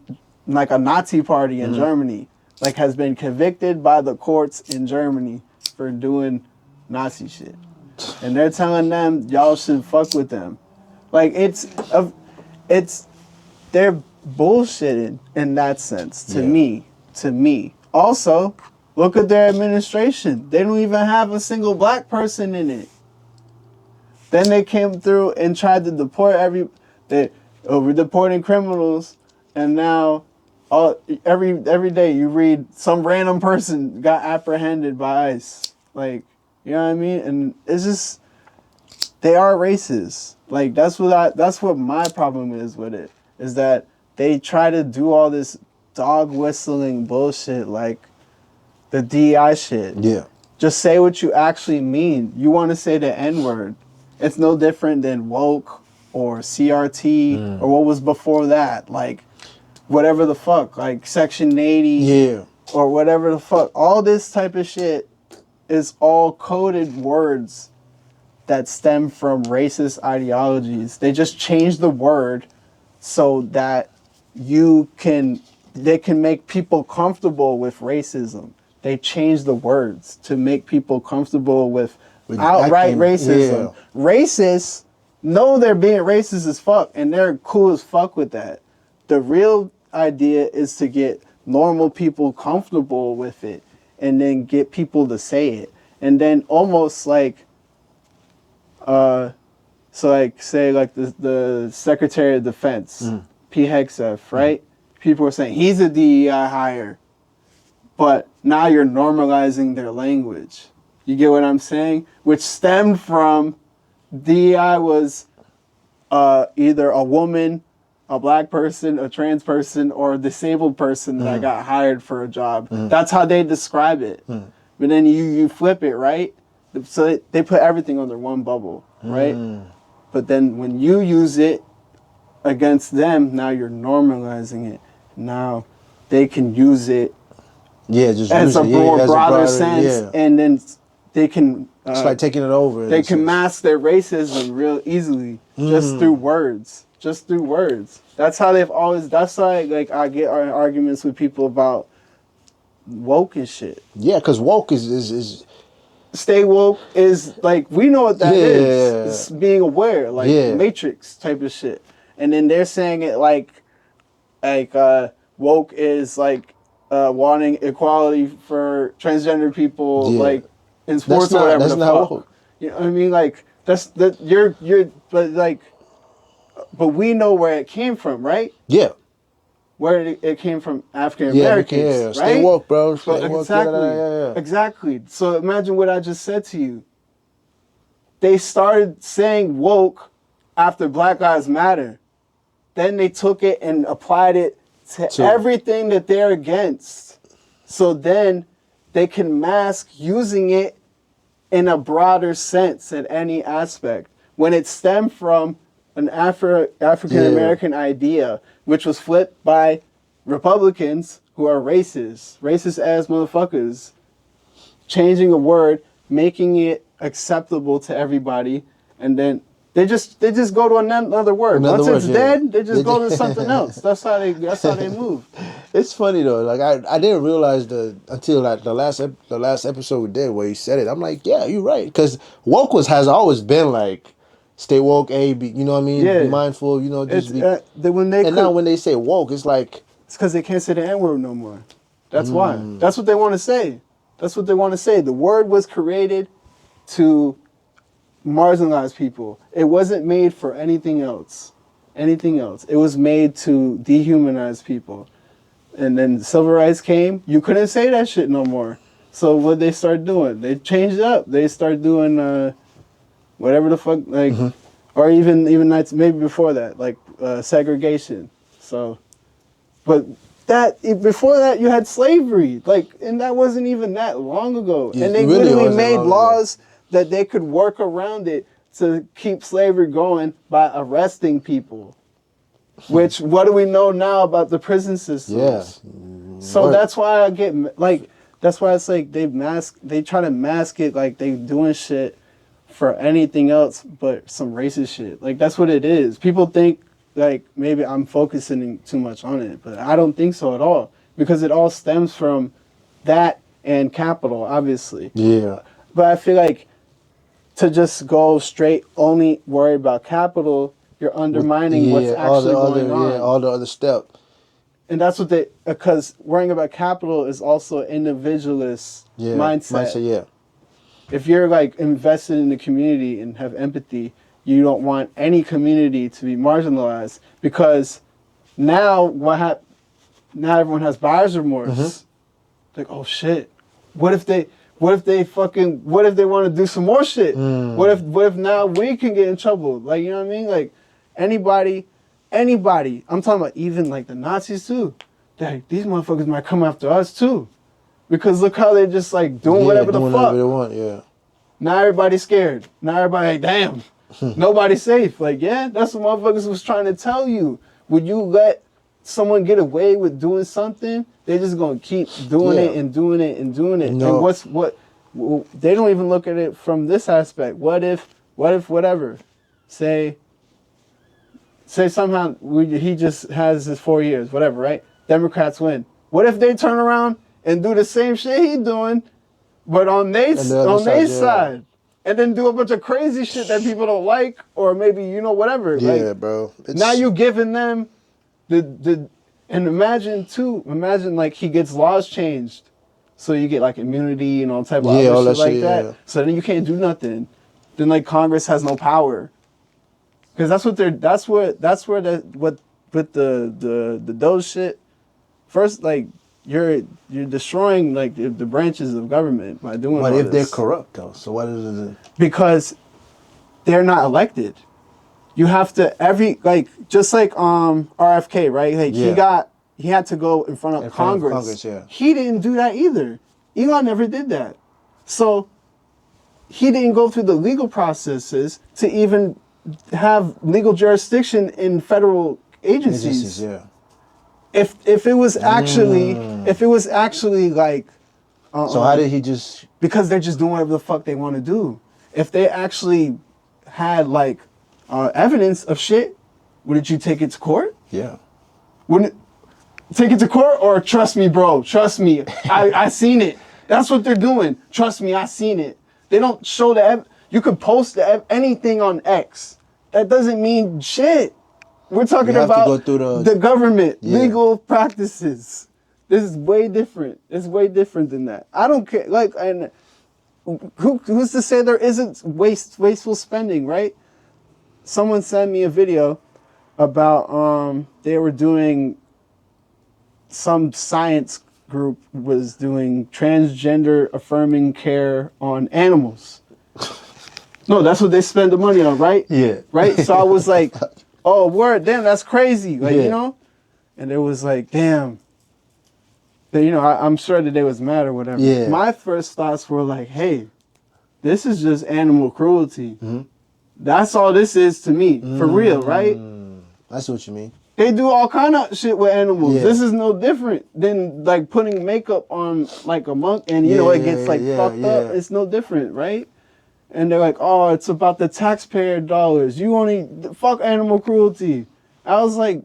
like a Nazi party in Germany, like has been convicted by the courts in Germany for doing Nazi shit. And they're telling them, y'all should fuck with them. Like, they're bullshitting in that sense, to me. Also, look at their administration. They don't even have a single Black person in it. Then they came through and tried to deport we're deporting criminals, and now every day you read some random person got apprehended by ICE. Like, you know what I mean? And it's just, they are racist. Like that's what my problem is with it. Is that they try to do all this dog whistling bullshit like the DEI shit. Yeah. Just say what you actually mean. You want to say the N-word. It's no different than woke or CRT or what was before that. Like, whatever the fuck. Like, Section 80 Yeah. or whatever the fuck. All this type of shit is all coded words that stem from racist ideologies. They just change the word so that they can make people comfortable with racism. They change the words to make people comfortable with outright racism. Yeah. Racists know they're being racist as fuck, and they're cool as fuck with that. The real idea is to get normal people comfortable with it, and then get people to say it. And then almost like, so like, say like the Secretary of Defense, P. Hegseth, right? People are saying he's a DEI hire. But now you're normalizing their language. You get what I'm saying? Which stemmed from DEI was either a woman, a black person, a trans person, or a disabled person that got hired for a job. That's how they describe it. But then you flip it, right? So they put everything under one bubble, right? But then when you use it against them, now you're normalizing it. Now they can use it just as a broader sense, and then they can. It's like taking it over. They can mask their racism real easily just through words. Just through words. That's how they've always. That's why, like, I get arguments with people about woke and shit. Yeah, because woke is stay woke is like we know what that is. It's being aware, like Matrix type of shit. And then they're saying it like woke is like. Wanting equality for transgender people, like in sports or whatever. That's not woke. You know what I mean? Like but we know where it came from, right? Yeah. Where it came from, African Americans, right? Stay woke, bro. Stay woke. Exactly. Exactly. So imagine what I just said to you. They started saying woke after Black Lives Matter. Then they took it and applied it to everything that they're against. So then they can mask using it in a broader sense at any aspect. When it stemmed from an African-American idea, which was flipped by Republicans who are racist as motherfuckers, changing a word, making it acceptable to everybody, and then They just go to another word. Once it's dead, they just go to something else. That's how they move. It's funny though. Like I didn't realize until like the last episode we did where he said it. I'm like, yeah, you're right. Because woke has always been like, stay woke, be, you know what I mean? Yeah. Be mindful, you know. Just be. Now when they say woke, it's like it's because they can't say the N-word no more. That's why. That's what they want to say. That's what they want to say. The word was created to marginalized people. It wasn't made for anything else. It was made to dehumanize people. And then civil rights came, you couldn't say that shit no more. So what they start doing? They changed it up. They start doing whatever the fuck, like, or even nights maybe before that, like segregation. So, but before that you had slavery, like, and that wasn't even that long ago. Yeah, and they really literally made laws that they could work around it to keep slavery going by arresting people. Which, what do we know now about the prison systems? Yeah. So that's why I get, like, that's why it's like they try to mask it like they doing shit for anything else but some racist shit. Like, that's what it is. People think, like, maybe I'm focusing too much on it, but I don't think so at all. Because it all stems from that and capital, obviously. Yeah. But I feel like to just go straight, only worry about capital, you're undermining what's actually going on. Yeah, all the other step. And that's what because worrying about capital is also an individualist mindset. Yeah. If you're like invested in the community and have empathy, you don't want any community to be marginalized, because now now everyone has buyer's remorse. Like, oh shit, what if What if they want to do some more shit? What if now we can get in trouble? Like, you know what I mean? Like, anybody, I'm talking about even like the Nazis too. Like, these motherfuckers might come after us too. Because look how they're just like doing whatever the fuck. Whatever they want, yeah. Now everybody's scared. Now everybody like, damn, nobody's safe. Like, yeah, that's what motherfuckers was trying to tell you. Would you let someone get away with doing something? They're just gonna keep doing it and doing it and doing it. No. And they don't even look at it from this aspect. What if whatever, say somehow he just has his 4 years, whatever, right? Democrats win. What if they turn around and do the same shit he doing, but on their side, and then do a bunch of crazy shit that people don't like, or maybe whatever. Yeah, like, bro. Now you giving them the and imagine like he gets laws changed, so you get like immunity and all type of other shit like that. Yeah. So then you can't do nothing. Then like Congress has no power, because that's where with the Doge shit. First, like you're destroying like the branches of government by doing. But all if this. they're corrupt though, so what is it? Because they're not elected. You have to just like RFK, right? Like he had to go in front of Congress. Yeah. He didn't do that either. Elon never did that. So he didn't go through the legal processes to even have legal jurisdiction in federal agencies. Yeah. If it was actually like so how did he just? Because they're just doing whatever the fuck they want to do. If they actually had like evidence of shit, wouldn't you take it to court? Yeah. Wouldn't take it to court, or trust me, bro? Trust me, I seen it. That's what they're doing. Trust me, I seen it. They don't show you could post anything on X. That doesn't mean shit. We're talking about to go through the government, legal practices. This is way different. It's way different than that. I don't care. Like, and who's to say there isn't wasteful spending, right? Someone sent me a video about they were doing, some science group was doing transgender affirming care on animals. No, that's what they spend the money on, right? Yeah. Right? So I was like, oh, word, damn, that's crazy. Like, And it was like, damn. I'm sure that they was mad or whatever. Yeah. My first thoughts were like, hey, this is just animal cruelty. Mm-hmm. That's all this is to me, for real, right? That's what you mean. They do all kind of shit with animals. Yeah. This is no different than like putting makeup on like a monk and it gets like fucked up. It's no different, right? And they're like, oh, it's about the taxpayer dollars. You only fuck animal cruelty. I was like,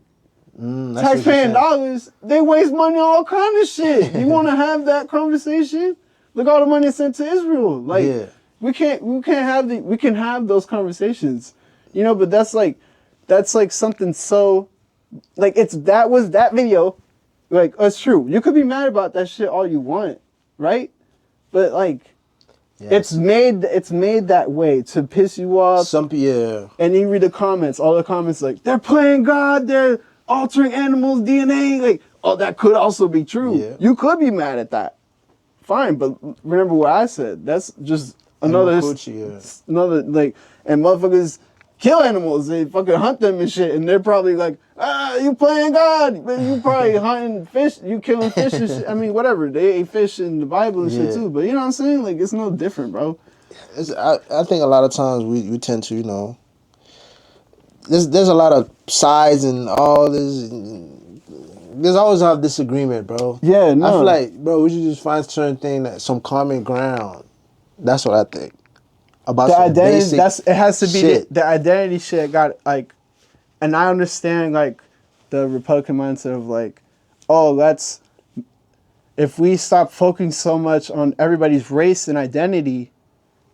taxpayer dollars, they waste money on all kind of shit. You want to have that conversation? Look, all the money sent to Israel. Like, we can have those conversations, but that's like something so, like, that video, like, it's true. You could be mad about that shit all you want, right? But like, it's made that way to piss you off. And you read the comments, all the comments like, they're playing God, they're altering animals' DNA. Like, oh, that could also be true. Yeah. You could be mad at that. Fine, but remember what I said. That's just another like, and motherfuckers kill animals. They fucking hunt them and shit, and they're probably like, you playing God, but you probably hunting fish, you killing fish and shit. I mean, whatever. They ate fish in the Bible and shit too, but you know what I'm saying? Like, it's no different, bro. I think a lot of times we tend to, there's a lot of sides and all this. There's always a disagreement, bro. Yeah, no. I feel like, bro, we should just find certain thing some common ground. That's what I think. About the identity, it has to be shit. The identity shit got like, and I understand like the Republican mindset of like, oh, if we stop focusing so much on everybody's race and identity,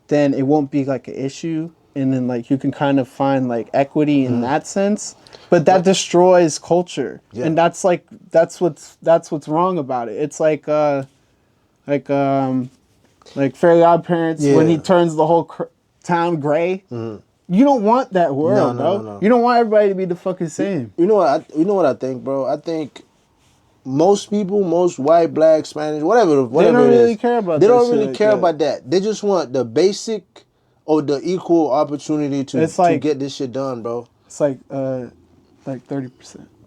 then it won't be like an issue, and then like you can kind of find like equity in that sense. But that destroys culture, and that's what's wrong about it. It's like Fairly Odd Parents when he turns the whole town gray. Mm-hmm. You don't want that world, bro. No. You don't want everybody to be the fucking same. You know what I think, bro? I think most people, most white, black, Spanish, whatever They don't it really is, care about they that don't shit really like care that. about that. They just want the basic or the equal opportunity to get this shit done, bro. It's like 30%.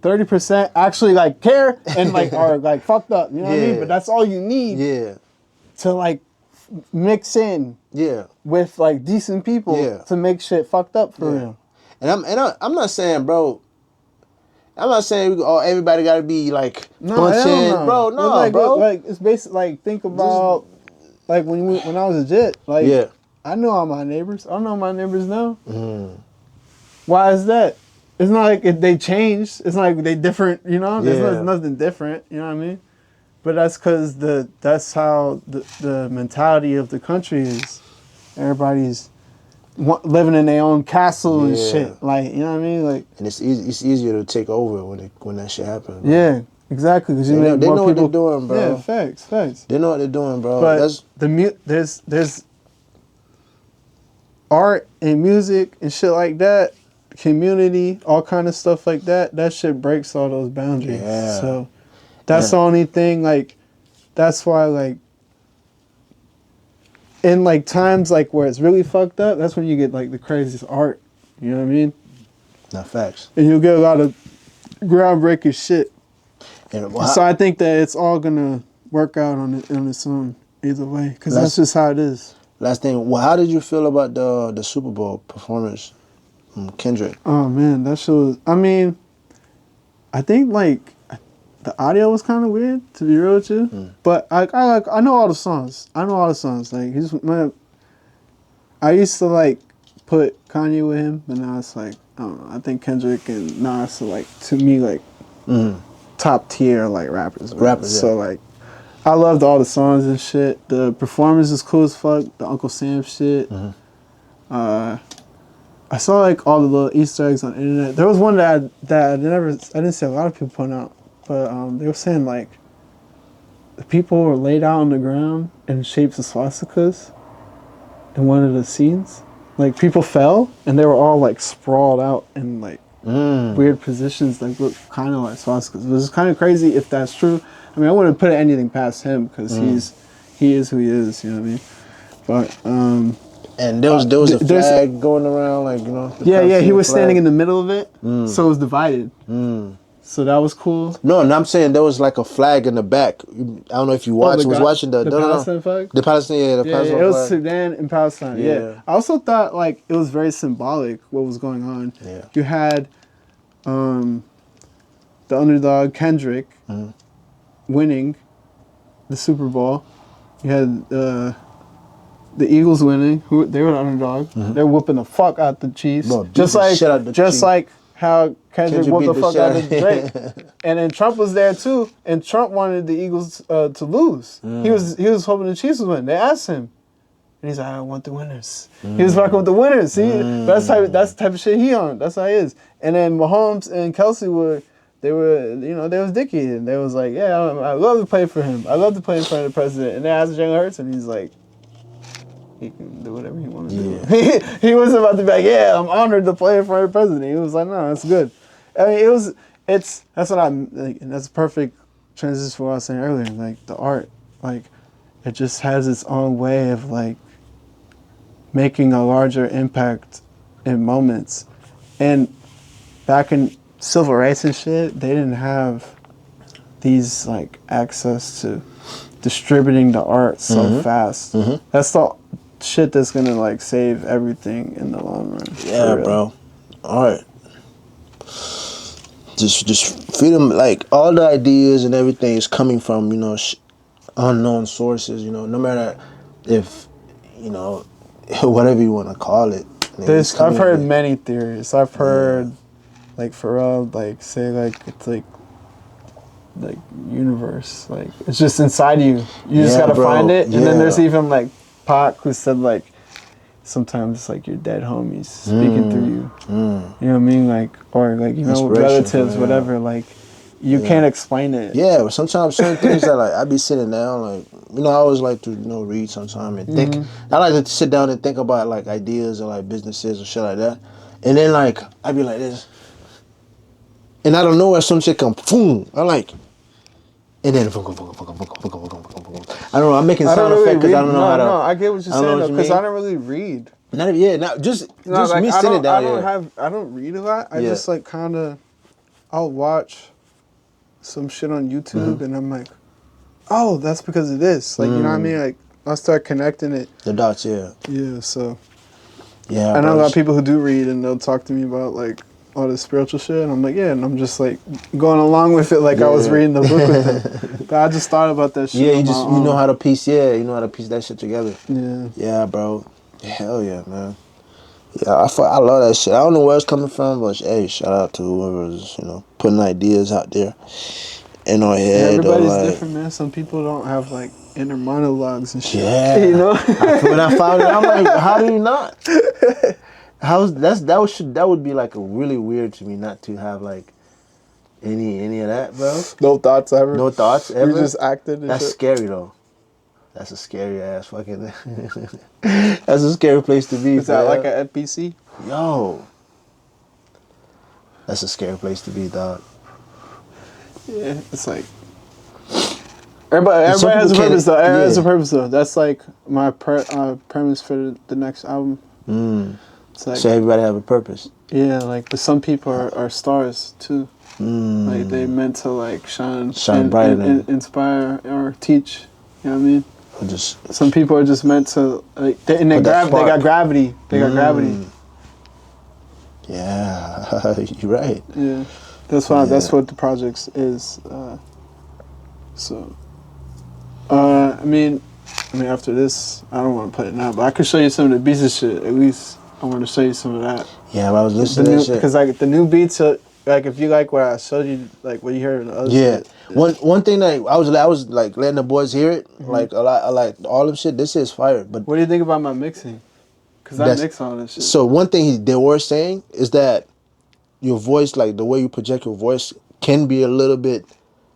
30% actually like care and like are like fucked up. You know what I mean? But that's all you need. Yeah. To like mix in. Yeah. With like decent people to make shit fucked up for real. And I'm not saying, bro. I'm not saying everybody got to be like punching, bro. No, like, bro. Like it's basically like think about like when I was a jit. Like I know all my neighbors. I know my neighbors now. Why is that? It's not like they changed. It's not like they different. You know, there's nothing different. You know what I mean? But that's because that's how the mentality of the country is. Everybody's living in their own castle and shit. Like, you know what I mean? Like, and it's easier to take over when that shit happens. Bro. Yeah, exactly. Because they know what they're doing, bro. Yeah, facts. They know what they're doing, bro. But there's art and music and shit like that, community, all kind of stuff like that. That shit breaks all those boundaries. Yeah. So that's the only thing. Like, that's why like. In like times like where it's really fucked up, that's when you get like the craziest art. You know what I mean? Not facts. And you'll get a lot of groundbreaking shit. So I think that it's all gonna work out on its own either way, because that's just how it is. Last thing, well, how did you feel about the Super Bowl performance from Kendrick? Oh man, that shit was. I mean, I think like. The audio was kind of weird, to be real with you. But I know all the songs. Like I used to like put Kanye with him, but now it's like I don't know. I think Kendrick and Nas are like to me like top tier like rappers. So like I loved all the songs and shit. The performance is cool as fuck. The Uncle Sam shit. I saw like all the little Easter eggs on the internet. There was one that I didn't see a lot of people putting out. But they were saying, like, the people were laid out on the ground in shapes of swastikas in one of the scenes. Like, people fell, and they were all, like, sprawled out in, like, weird positions, like, look kind of like swastikas. It was kind of crazy if that's true. I mean, I wouldn't put anything past him, because he is who he is, you know what I mean? But, and there was a flag going around, like, you know? Yeah, he was standing in the middle of it, so it was divided. So that was cool. No, and I'm saying there was like a flag in the back. I don't know if you was watching the Palestine flag? The Palestine, Palestine flag. It was Sudan and Palestine, yeah. I also thought like it was very symbolic what was going on. Yeah. You had the underdog Kendrick winning the Super Bowl. You had the Eagles winning. They were the underdog. They're whooping the fuck out the Chiefs. Bro, like how Kendrick whooped the fuck out of Drake. And then Trump was there too, and Trump wanted the Eagles to lose. He was hoping the Chiefs would win. They asked him, and he's like, "I want the winners." He was rocking with the winners. See, that's the type of shit he on. That's how he is. And then Mahomes and Kelsey was dicky, and they was like, "Yeah, I love to play for him. I love to play in front of the president." And they asked Jalen Hurts, and he's like, he can do whatever he wants to do. He was about to be like, yeah, I'm honored to play in front of the president. He was like, no, that's good. I mean, that's what I'm, like, and that's a perfect transition for what I was saying earlier. Like, the art, like, it just has its own way of, like, making a larger impact in moments. And back in civil rights and shit, they didn't have these, like, access to distributing the art so fast. That's the shit that's gonna like save everything in the long run. Yeah, bro. All right. Just freedom, like all the ideas and everything is coming from, you know, unknown sources. You know, no matter if, you know, whatever you want to call it. I've heard many theories. I've heard like Pharrell like say like it's like universe, like it's just inside you. You just gotta find it. And then there's even like Pac who said like sometimes it's like your dead homies speaking through you. You know what I mean? Like, or like, you know, relatives, whatever. Like, you can't explain it. Yeah, but sometimes certain things that like I be sitting down, like, you know, I always like to, you know, read sometimes and think. I like to sit down and think about like ideas or like businesses or shit like that. And then like I be like this, and I don't know where some shit come boom. I'm like, and then I don't know. I'm making sound effects because I don't know how to. No, I get what you're saying though, because I don't really read. Not just Like, me sitting down here. I don't read a lot. I Yeah. just like kind of, I'll watch some shit on YouTube and I'm like, oh, that's because of this. Like, you know what I mean? Like, I'll start connecting it. The dots, yeah. Yeah, so. Yeah, I know a lot of people who do read and they'll talk to me about like all this spiritual shit. And I'm like, yeah. And I'm just like going along with it like I was reading the book with them. But I just thought about that shit. Yeah, you know how to piece, you know how to piece that shit together. Yeah. Yeah, bro. Hell yeah, man. Yeah, I love that shit. I don't know where it's coming from, but hey, shout out to whoever's, putting ideas out there in our head. Everybody's different, man. Some people don't have like inner monologues and shit. Yeah. You know? When I found it, I'm like, how do you not? That would be like a really weird to me not to have like any of that, bro. No thoughts ever. No thoughts ever. You just acted. That's scary though. That's a scary ass fucking. That's a scary place to be. Is that like an NPC? Yo. That's a scary place to be, dog. Yeah, it's like. Everybody has a purpose though. Everybody has a purpose though. That's like my premise for the next album. It's like, so everybody have a purpose. Yeah, like, but some people are stars too. Like they meant to like shine bright and inspire or teach. You know what I mean? Just some people are just meant to like they got gravity. They got gravity. Yeah, you're right. Yeah, that's why. That's what the projects is. I mean, after this, I don't want to play it now, but I could show you some of the beats and shit. At least I want to show you some of that. Yeah, I was listening to that shit. Because like the new beats, like if you like what I showed you, like what you heard in the other shit. One thing that I was like letting the boys hear it, like a lot, I like all of shit. This is fire. But what do you think about my mixing? Because I mix all this shit. So one thing they were saying is that your voice, like the way you project your voice, can be a little bit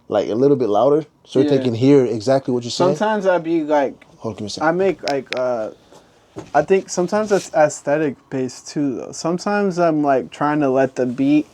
louder, so they can hear exactly what you're saying. Sometimes I'd be like, I make like, I think sometimes that's aesthetic based too though. Sometimes I'm like trying to let the beat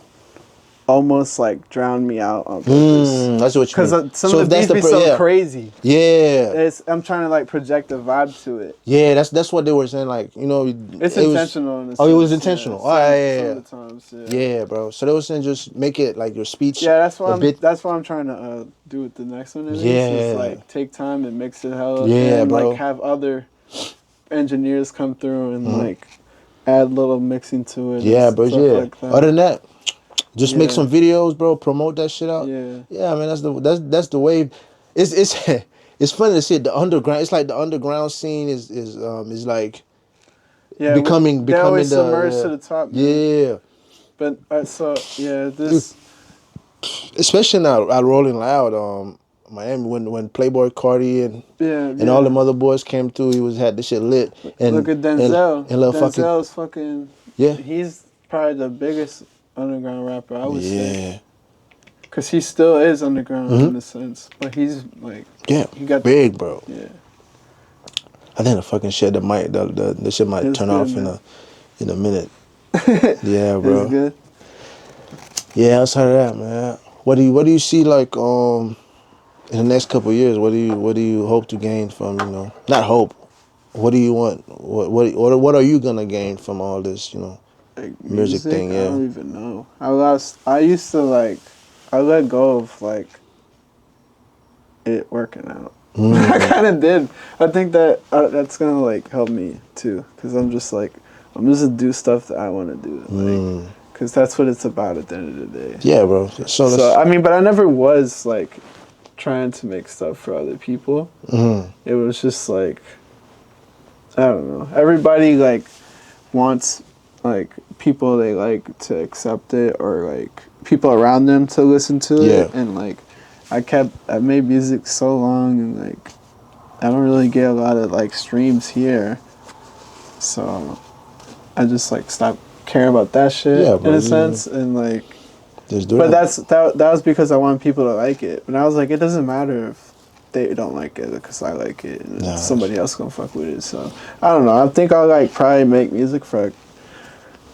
almost like drown me out on purpose. That's what you mean. Because some of the beats be so crazy. Yeah. I'm trying to like project a vibe to it. Yeah, that's what they were saying. Like, it's intentional. It was intentional. Some of the times, yeah, bro. So they were saying just make it like your speech. Yeah, that's what I'm trying to do with the next one. Is like take time and mix it hell. Yeah, and bro. Like have other engineers come through and like add little mixing to it. Yeah, bro. Yeah. Like that. Other than that, just make some videos, bro. Promote that shit out. Yeah. Yeah, man. That's the wave. It's it's funny to see it. The underground. It's like the underground scene is like becoming they always submerge the to the top. Man. Yeah. But this. Especially now at Rolling Loud, Miami when Playboy Cardi and all them other boys came through, he had this shit lit. And look at Denzel. Denzel's fucking. Yeah. He's probably the biggest underground rapper, I would say. Because he still is underground in a sense. But he's like... Yeah, he got big, bro. Yeah. I think the fucking shit, the shit might turn off in a minute. Yeah, bro. It's good. Yeah, outside of that, man. What do you see like in the next couple of years? What do you hope to gain from, not hope. What do you want? What are you gonna gain from all this, like music thing? Yeah. I don't even know. I used to like, I let go of like it working out. I kind of did. I think that that's gonna like help me too, because I'm just gonna do stuff that I want to do, like, because that's what it's about at the end of the day. Yeah, bro. So I mean, but I never was like trying to make stuff for other people. It was just like, I don't know. Everybody like wants like people they like to accept it, or like people around them to listen to it, and like I made music so long, and like I don't really get a lot of like streams here, so I just like stopped caring about that shit in a sense, and like just do it. That was because I wanted people to like it, but I was like, it doesn't matter if they don't like it because I like it, and somebody else gonna fuck with it. So I don't know. I think I'll like probably make music for like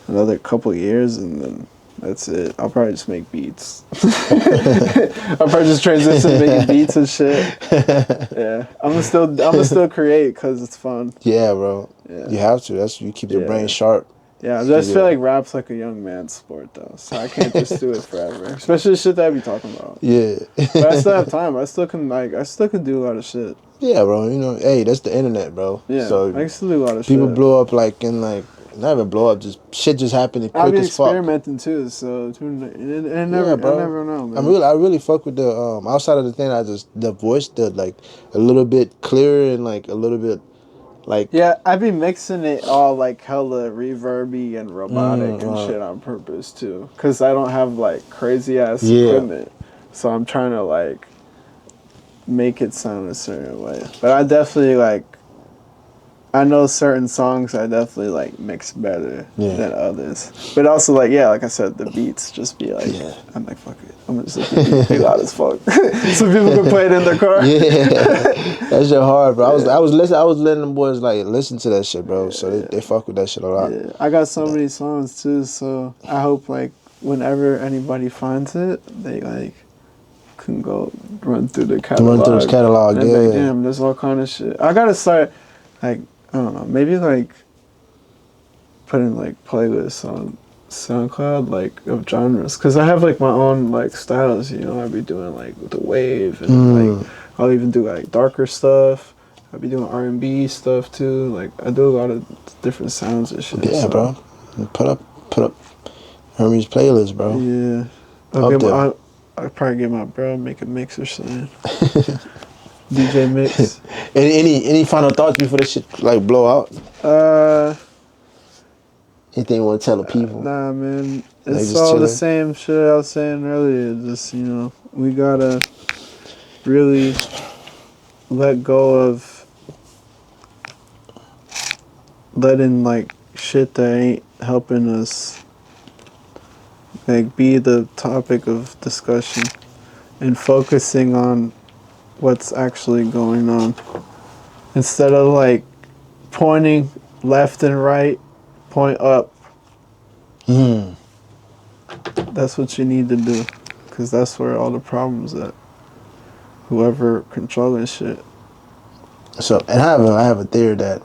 another couple years, and then That's it. I'll probably just make beats. I'll probably just transition to making beats and shit. Yeah, I'm gonna still create because it's fun. Yeah, bro. Yeah. You have to. That's you keep your brain sharp. Yeah, I just feel like rap's like a young man's sport though, so I can't just do it forever. Especially the shit that I be talking about. Yeah. But I still have time. I still can do a lot of shit. Yeah, bro. You know, hey, that's the internet, bro. Yeah, So I can still do a lot of people shit. blow up like in like not even blow up, just shit just happening quick I've been as fuck. experimenting too, so I never know, man. I really fuck with the outside of the thing. The voice, like a little bit clearer and like a little bit like I've been mixing it all like hella reverby and robotic and shit on purpose too, cause I don't have like crazy ass equipment, so I'm trying to like make it sound a certain way. But I definitely like. I know certain songs I definitely like mix better than others. But also like like I said, the beats just be like I'm like fuck it. I'm just like be loud as fuck. So people can play it in their car. Yeah. That shit hard, bro. I was letting them boys like listen to that shit, bro. So they fuck with that shit a lot. Yeah. I got so many songs too, so I hope like whenever anybody finds it, they like can go run through the catalog. Run through his catalog, and like, damn, there's all kind of shit. I gotta start like I don't know, maybe like putting like playlists on SoundCloud like of genres, because I have like my own like styles, you know. I'd be doing like the wave and like I'll even do like darker stuff. I'll be doing R&B stuff too. Like I do a lot of different sounds and shit. Yeah, so. Bro. Put up Hermes playlist, bro. Yeah. I'll probably get my bro make a mix or something. DJ mix. Any final thoughts before this shit like blow out? Anything you want to tell the people? Nah, man. It's all chilling. The same shit I was saying earlier. Just, you know, we gotta really let go of letting like shit that ain't helping us like be the topic of discussion and focusing on what's actually going on instead of like pointing left and right, point up. That's what you need to do, because that's where all the problems at. Whoever controlling shit. So, and I have a theory that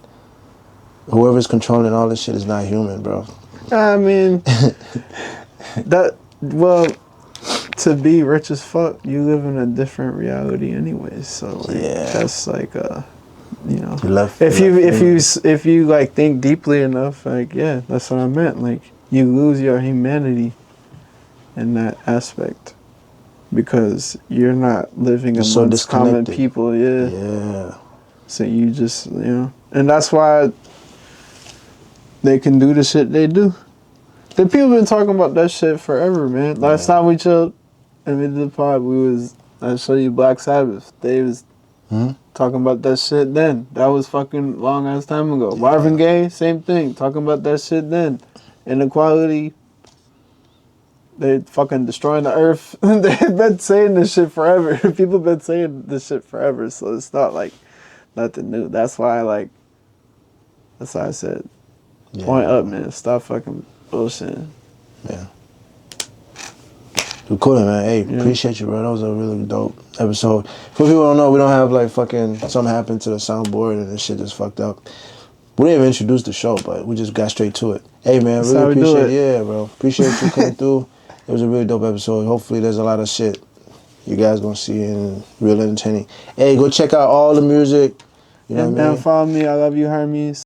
whoever's controlling all this shit is not human, bro. I mean, to be rich as fuck, you live in a different reality anyways. So like, that's like you know, if you like think deeply enough, like that's what I meant. Like you lose your humanity in that aspect because you're not living amongst common people. Yeah. So you just and that's why they can do the shit they do. The people been talking about that shit forever, man. Last time we chilled and we did the pod, I showed you Black Sabbath. They was talking about that shit then. That was fucking long ass time ago. Marvin Gaye, same thing. Talking about that shit then. Inequality. They fucking destroying the earth. They've been saying this shit forever. People been saying this shit forever, so it's not like nothing new. That's why I said point up, man. Stop fucking bullshitting. Yeah. Cool, man. Hey, appreciate you, bro. That was a really dope episode. For people who don't know, we don't have like fucking something happened to the soundboard and this shit just fucked up. We didn't even introduce the show, but we just got straight to it. Hey, man, really appreciate it. Yeah, bro. Appreciate you coming through. It was a really dope episode. Hopefully there's a lot of shit you guys gonna see and real entertaining. Hey, go check out all the music. You know what I mean? Follow me. I love you, Hermes.